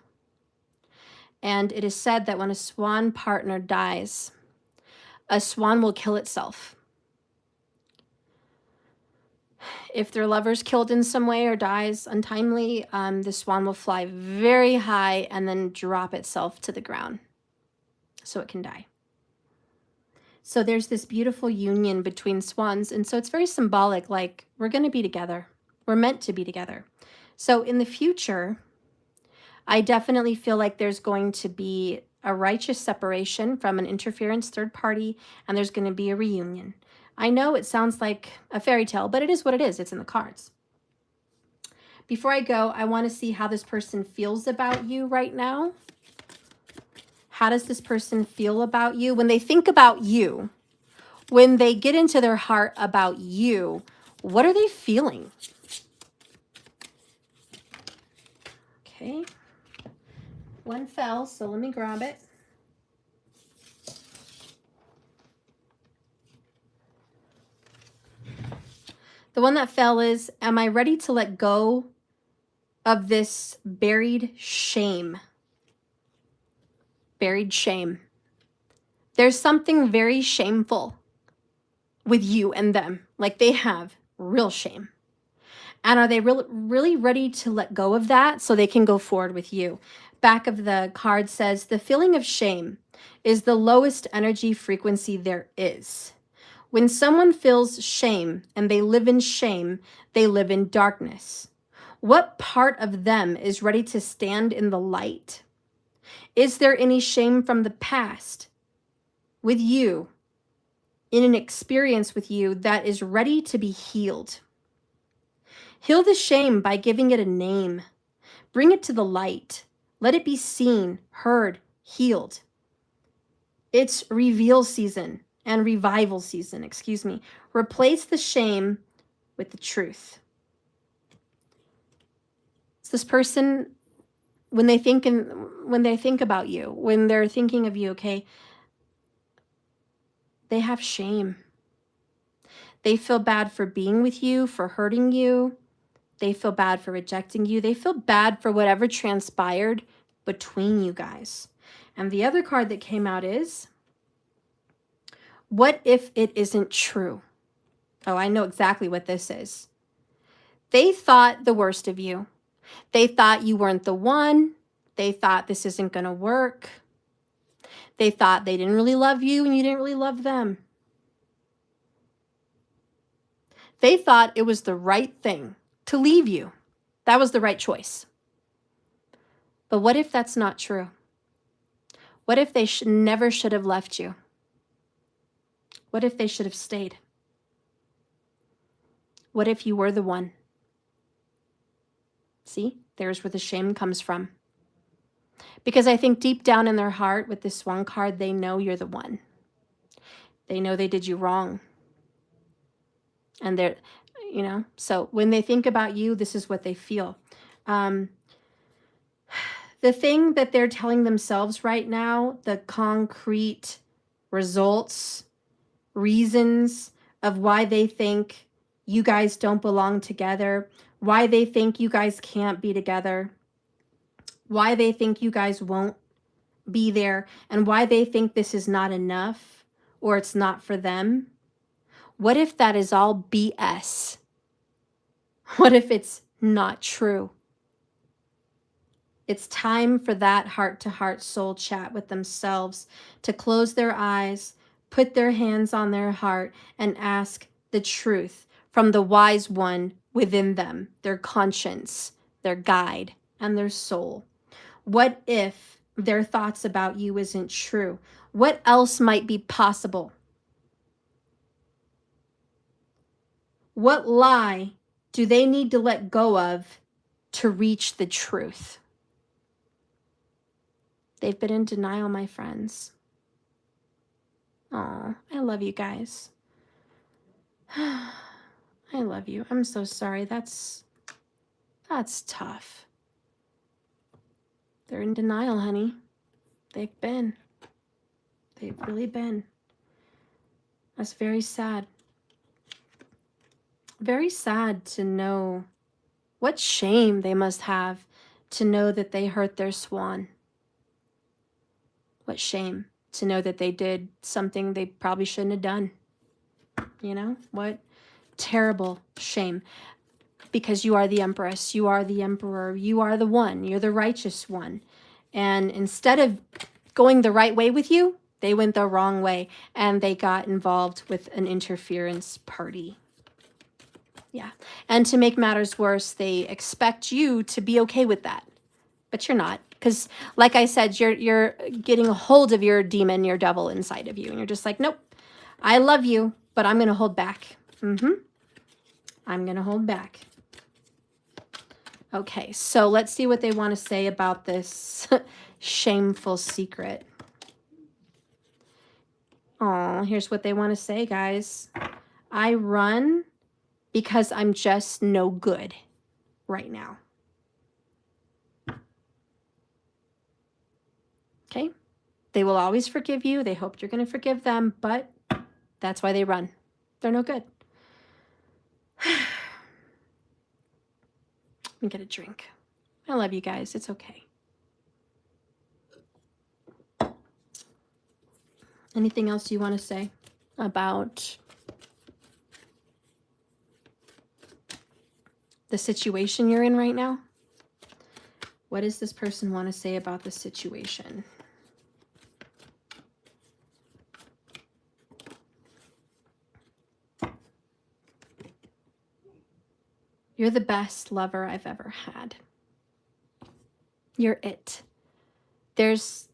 And it is said that when a swan partner dies, a swan will kill itself. If their lover's killed in some way or dies untimely, the swan will fly very high and then drop itself to the ground so it can die. So there's this beautiful union between swans. And so it's very symbolic, like we're going to be together. We're meant to be together. So in the future, I definitely feel like there's going to be a righteous separation from an interference third party, and there's going to be a reunion. I know it sounds like a fairy tale, but it is what it is. It's in the cards. Before I go, I want to see how this person feels about you right now. How does this person feel about you? When they think about you, when they get into their heart about you, what are they feeling? Okay. One fell, so let me grab it. The one that fell is, am I ready to let go of this buried shame? Buried shame. There's something very shameful with you and them. Like they have real shame. And are they really ready to let go of that so they can go forward with you? Back of the card says, the feeling of shame is the lowest energy frequency there is. When someone feels shame and they live in shame, they live in darkness. What part of them is ready to stand in the light? Is there any shame from the past with you, in an experience with you that is ready to be healed? Heal the shame by giving it a name. Bring it to the light. Let it be seen, heard, healed. It's reveal season and revival season, excuse me. Replace the shame with the truth. It's this person, when they think about you, when they're thinking of you, okay, they have shame. They feel bad for being with you, for hurting you. They feel bad for rejecting you. They feel bad for whatever transpired between you guys. And the other card that came out is, what if it isn't true? Oh, I know exactly what this is. They thought the worst of you. They thought you weren't the one. They thought this isn't going to work. They thought they didn't really love you and you didn't really love them. They thought it was the right thing to leave you. That was the right choice. But what if that's not true? What if they never should have left you? What if they should have stayed? What if you were the one? See, there's where the shame comes from. Because I think deep down in their heart with this Swan card, they know you're the one. They know they did you wrong. And they're, you know, so when they think about you, this is what they feel. The thing that they're telling themselves right now, the concrete results, reasons of why they think you guys don't belong together, why they think you guys can't be together, why they think you guys won't be there, and why they think this is not enough or it's not for them. What if that is all BS? What if it's not true? It's time for that heart-to-heart soul chat with themselves, to close their eyes, put their hands on their heart, and ask the truth from the wise one within them, their conscience, their guide, and their soul. What if their thoughts about you isn't true? What else might be possible? What lie do they need to let go of to reach the truth? They've been in denial, my friends. Oh, I love you guys. I love you. I'm so sorry. That's tough. They're in denial, honey. They've been. They've really been. That's very sad. Very sad to know what shame they must have to know that they hurt their swan. What shame to know that they did something they probably shouldn't have done. You know, what terrible shame. Because you are the empress, you are the emperor, you are the one, you're the righteous one. And instead of going the right way with you, they went the wrong way and they got involved with an interference party. Yeah. And to make matters worse, they expect you to be okay with that but you're not. Because like I said, you're getting a hold of your demon, your devil inside of you. And you're just like, nope, I love you, but I'm going to hold back. I'm going to hold back. Okay, so let's see what they want to say about this shameful secret. Oh, here's what they want to say, guys. I run because I'm just no good right now. Okay? They will always forgive you. They hope you're going to forgive them, but that's why they run. They're no good. Let me get a drink. I love you guys. It's okay. Anything else you want to say about the situation you're in right now? What does this person want to say about the situation? You're the best lover I've ever had. You're it. There's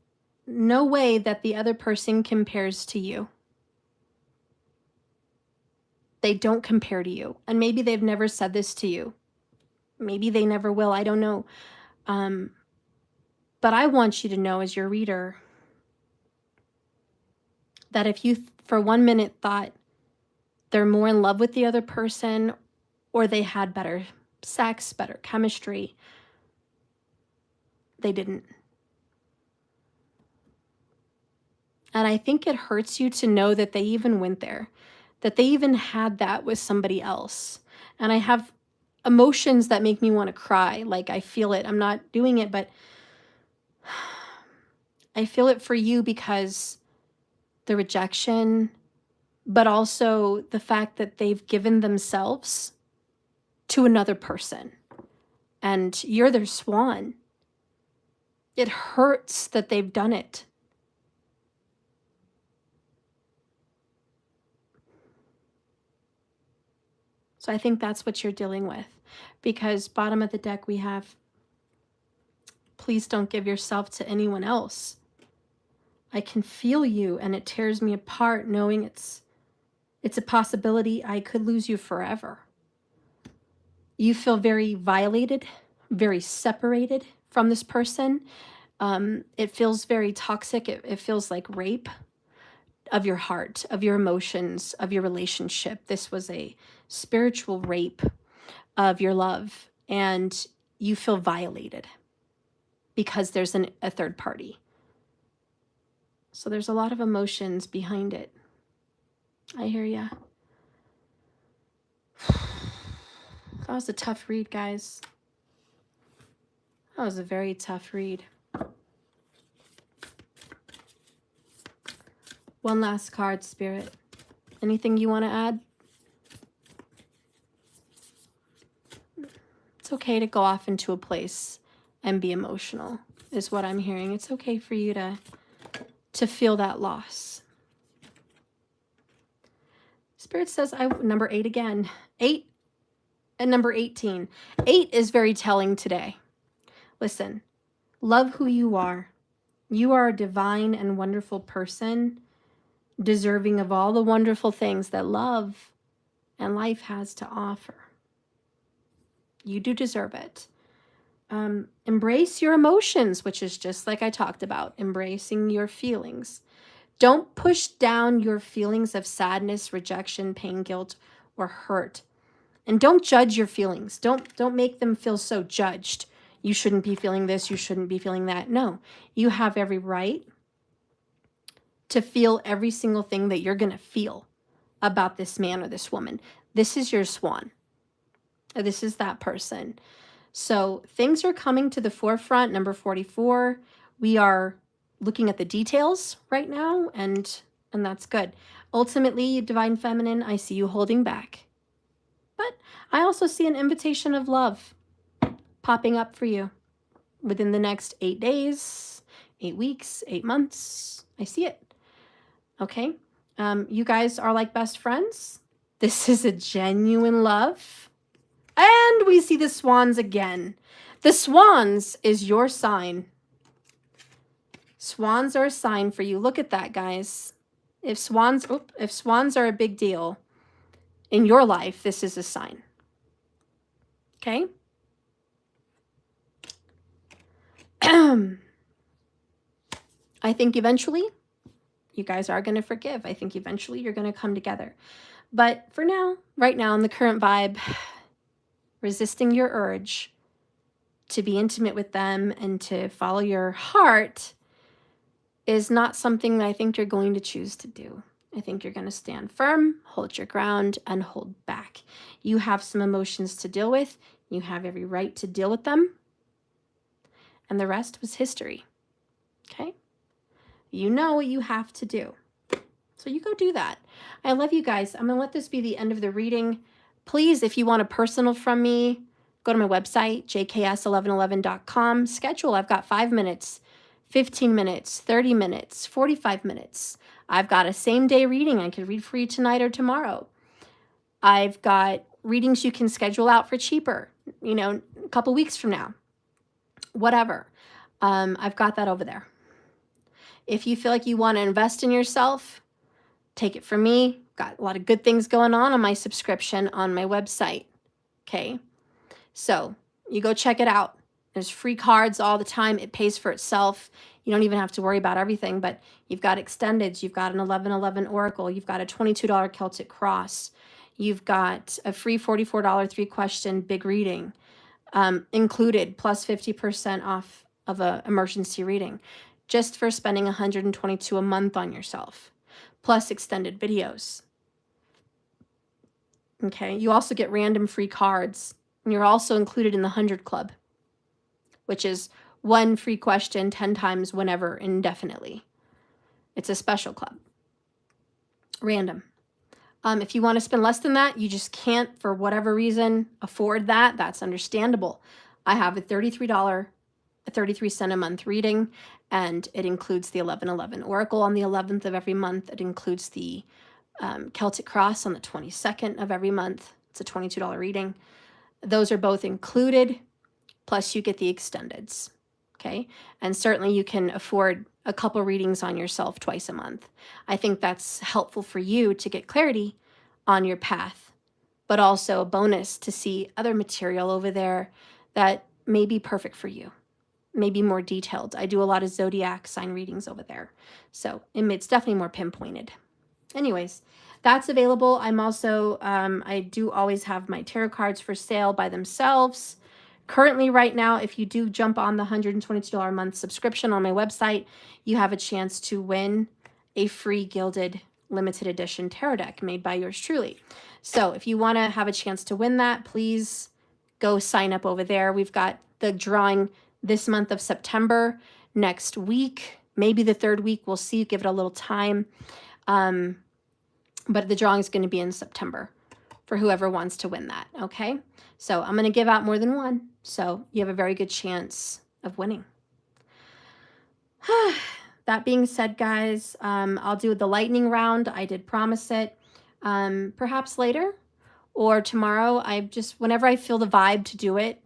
no way that the other person compares to you. They don't compare to you. And maybe they've never said this to you. Maybe they never will. I don't know. But I want you to know as your reader that if you for 1 minute thought they're more in love with the other person or they had better sex, better chemistry, they didn't. And I think it hurts you to know that they even went there, that they even had that with somebody else. And I have emotions that make me want to cry. Like I feel it. I'm not doing it, but I feel it for you because the rejection, but also the fact that they've given themselves to another person and you're their swan. It hurts that they've done it. So I think that's what you're dealing with, because bottom of the deck we have, please don't give yourself to anyone else. I can feel you and it tears me apart knowing it's a possibility I could lose you forever. You feel very violated, very separated from this person. It feels very toxic. It feels like rape of your heart, of your emotions, of your relationship. This was a spiritual rape of your love, and you feel violated because there's a third party. So there's a lot of emotions behind it. I hear ya. That was a tough read, guys. That was a very tough read. One last card, Spirit. Anything you want to add? It's okay to go off into a place and be emotional, is what I'm hearing. It's okay for you to feel that loss. Spirit says, number 8 again. 8 and number 18. 8 is very telling today. Listen, love who you are. You are a divine and wonderful person, deserving of all the wonderful things that love and life has to offer. You do deserve it. Embrace your emotions, which is just like I talked about, embracing your feelings. Don't push down your feelings of sadness, rejection, pain, guilt, or hurt. And don't judge your feelings. Don't make them feel so judged. You shouldn't be feeling this, you shouldn't be feeling that. No, you have every right to feel every single thing that you're going to feel about this man or this woman. This is your swan. This is that person. So things are coming to the forefront. Number 44, we are looking at the details right now, and that's good. Ultimately, Divine Feminine, I see you holding back. But I also see an invitation of love popping up for you within the next 8 days, 8 weeks, 8 months. I see it. Okay? You guys are like best friends. This is a genuine love. And we see the swans again. The swans is your sign. Swans are a sign for you. Look at that, guys. If swans are a big deal in your life, this is a sign. Okay? I think eventually you guys are going to forgive. I think eventually you're going to come together. But for now, right now in the current vibe, resisting your urge to be intimate with them and to follow your heart is not something that I think you're going to choose to do. I think you're going to stand firm, hold your ground, and hold back. You have some emotions to deal with. You have every right to deal with them. And the rest was history. Okay? You know what you have to do. So you go do that. I love you guys. I'm going to let this be the end of the reading. Please, if you want a personal from me, go to my website, jks1111.com. Schedule. I've got 5 minutes, 15 minutes, 30 minutes, 45 minutes. I've got a same-day reading I could read for you tonight or tomorrow. I've got readings you can schedule out for cheaper, you know, a couple weeks from now. Whatever. I've got that over there. If you feel like you want to invest in yourself, take it from me. Got a lot of good things going on my subscription on my website. Okay. So you go check it out. There's free cards all the time. It pays for itself. You don't even have to worry about everything, but you've got extendeds. You've got an 1111 Oracle. You've got a $22 Celtic Cross. You've got a free $44 3-question big reading included, plus 50% off of an emergency reading, just for spending $122 a month on yourself, plus extended videos. Okay, you also get random free cards, and you're also included in the 100 Club, which is 1 free question 10 times whenever, indefinitely. It's a special club. Random. If you want to spend less than that, you just can't, for whatever reason, afford that. That's understandable. I have a $33 a month reading, and it includes the 1111 Oracle on the 11th of every month. It includes the Celtic Cross on the 22nd of every month. It's a $22 reading. Those are both included, plus you get the extendeds. Okay, and certainly you can afford a couple readings on yourself twice a month. I think that's helpful for you to get clarity on your path, but also a bonus to see other material over there that may be perfect for you, maybe more detailed. I do a lot of zodiac sign readings over there, so it's definitely more pinpointed. Anyways, that's available. I'm also, I do always have my tarot cards for sale by themselves. Currently, right now, if you do jump on the $122 a month subscription on my website, you have a chance to win a free gilded limited edition tarot deck made by yours truly. So if you want to have a chance to win that, please go sign up over there. We've got the drawing this month of September, next week, maybe the 3rd week. We'll see. Give it a little time. But the drawing is going to be in September for whoever wants to win that. Okay. So I'm going to give out more than one. So you have a very good chance of winning. That being said, guys, I'll do the lightning round. I did promise it. Perhaps later or tomorrow. Whenever I feel the vibe to do it.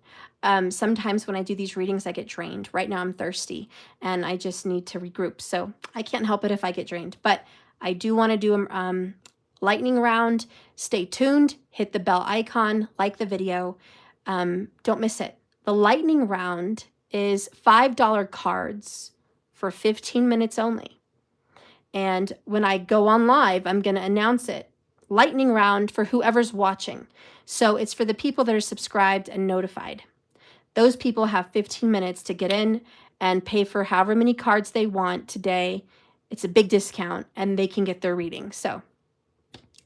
Sometimes when I do these readings, I get drained. Right now I'm thirsty and I just need to regroup. So I can't help it if I get drained. But I do want to do a lightning round. Stay tuned. Hit the bell icon. Like the video. Don't miss it. The lightning round is $5 cards for 15 minutes only. And when I go on live, I'm going to announce it. Lightning round for whoever's watching. So it's for the people that are subscribed and notified. Those people have 15 minutes to get in and pay for however many cards they want today. It's a big discount and they can get their reading. So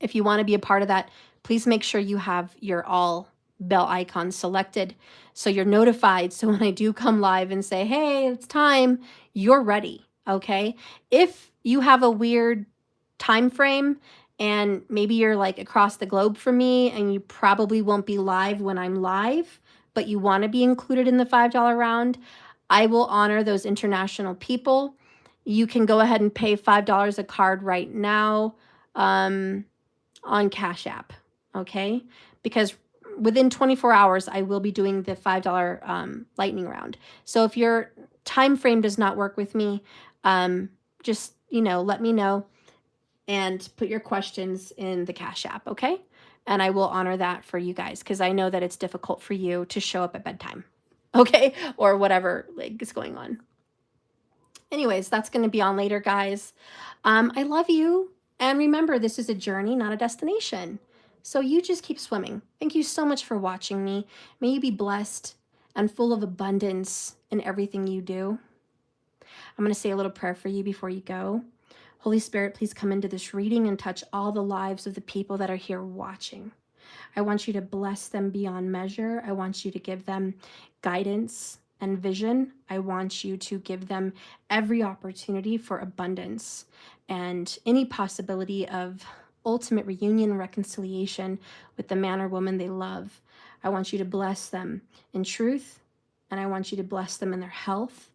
if you want to be a part of that, please make sure you have your all bell icon selected so you're notified. So when I do come live and say, hey, it's time, you're ready. Okay. If you have a weird time frame and maybe you're like across the globe from me and you probably won't be live when I'm live, but you want to be included in the $5 round, I will honor those international people. You can go ahead and pay $5 a card right now on Cash App, okay? Because within 24 hours, I will be doing the $5 lightning round. So if your time frame does not work with me, just, let me know and put your questions in the Cash App, okay? And I will honor that for you guys because I know that it's difficult for you to show up at bedtime, okay? Or whatever is going on. Anyways, that's going to be on later, guys. I love you. And remember, this is a journey, not a destination. So you just keep swimming. Thank you so much for watching me. May you be blessed and full of abundance in everything you do. I'm going to say a little prayer for you before you go. Holy Spirit, please come into this reading and touch all the lives of the people that are here watching. I want you to bless them beyond measure. I want you to give them guidance and vision. I want you to give them every opportunity for abundance and any possibility of ultimate reunion and reconciliation with the man or woman they love. I want you to bless them in truth, and I want you to bless them in their health.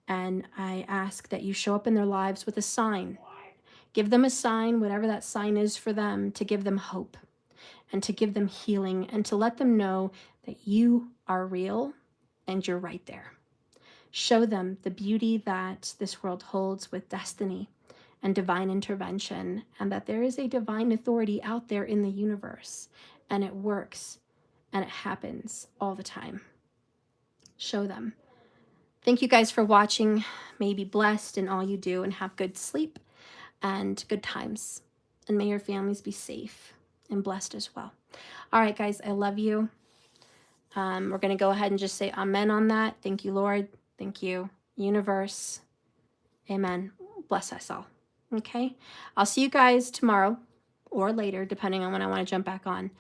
And I ask that you show up in their lives with a sign. Give them a sign, whatever that sign is for them, to give them hope and to give them healing and to let them know that you are real and you're right there. Show them the beauty that this world holds with destiny and divine intervention, and that there is a divine authority out there in the universe, and it works and it happens all the time. Show them. Thank you guys for watching. May you be blessed in all you do and have good sleep and good times. And may your families be safe and blessed as well. All right, guys, I love you. We're going to go ahead and just say amen on that. Thank you, Lord. Thank you, universe. Amen. Bless us all. Okay? I'll see you guys tomorrow or later, depending on when I want to jump back on.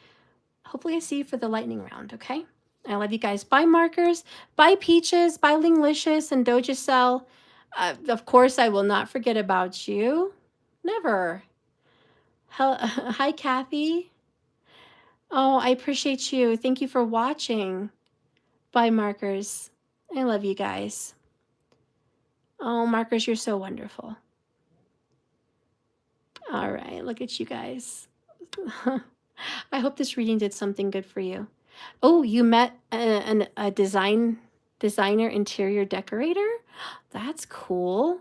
Hopefully I see you for the lightning round, okay? I love you guys. Bye, Markers. Bye, Peaches. Bye, Linglicious and Dojacell. Of course, I will not forget about you. Never. Hi, Kathy. Oh, I appreciate you. Thank you for watching. Bye, Markers. I love you guys. Oh, Markers, you're so wonderful. All right, look at you guys. I hope this reading did something good for you. Oh, you met a designer interior decorator? That's cool.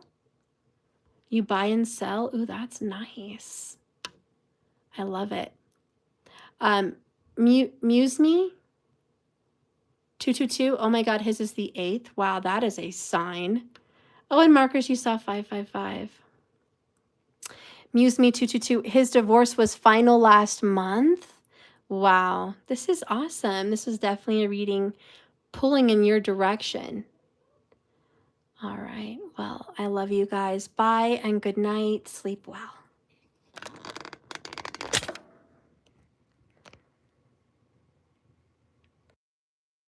You buy and sell? Ooh, that's nice. I love it. Muse Me 222. Oh my God, his is the 8th. Wow, that is a sign. Oh, and Markers, you saw 555. Muse Me 222. His divorce was final last month. Wow, this is awesome. This is definitely a reading pulling in your direction. All right. Well, I love you guys. Bye and good night. Sleep well.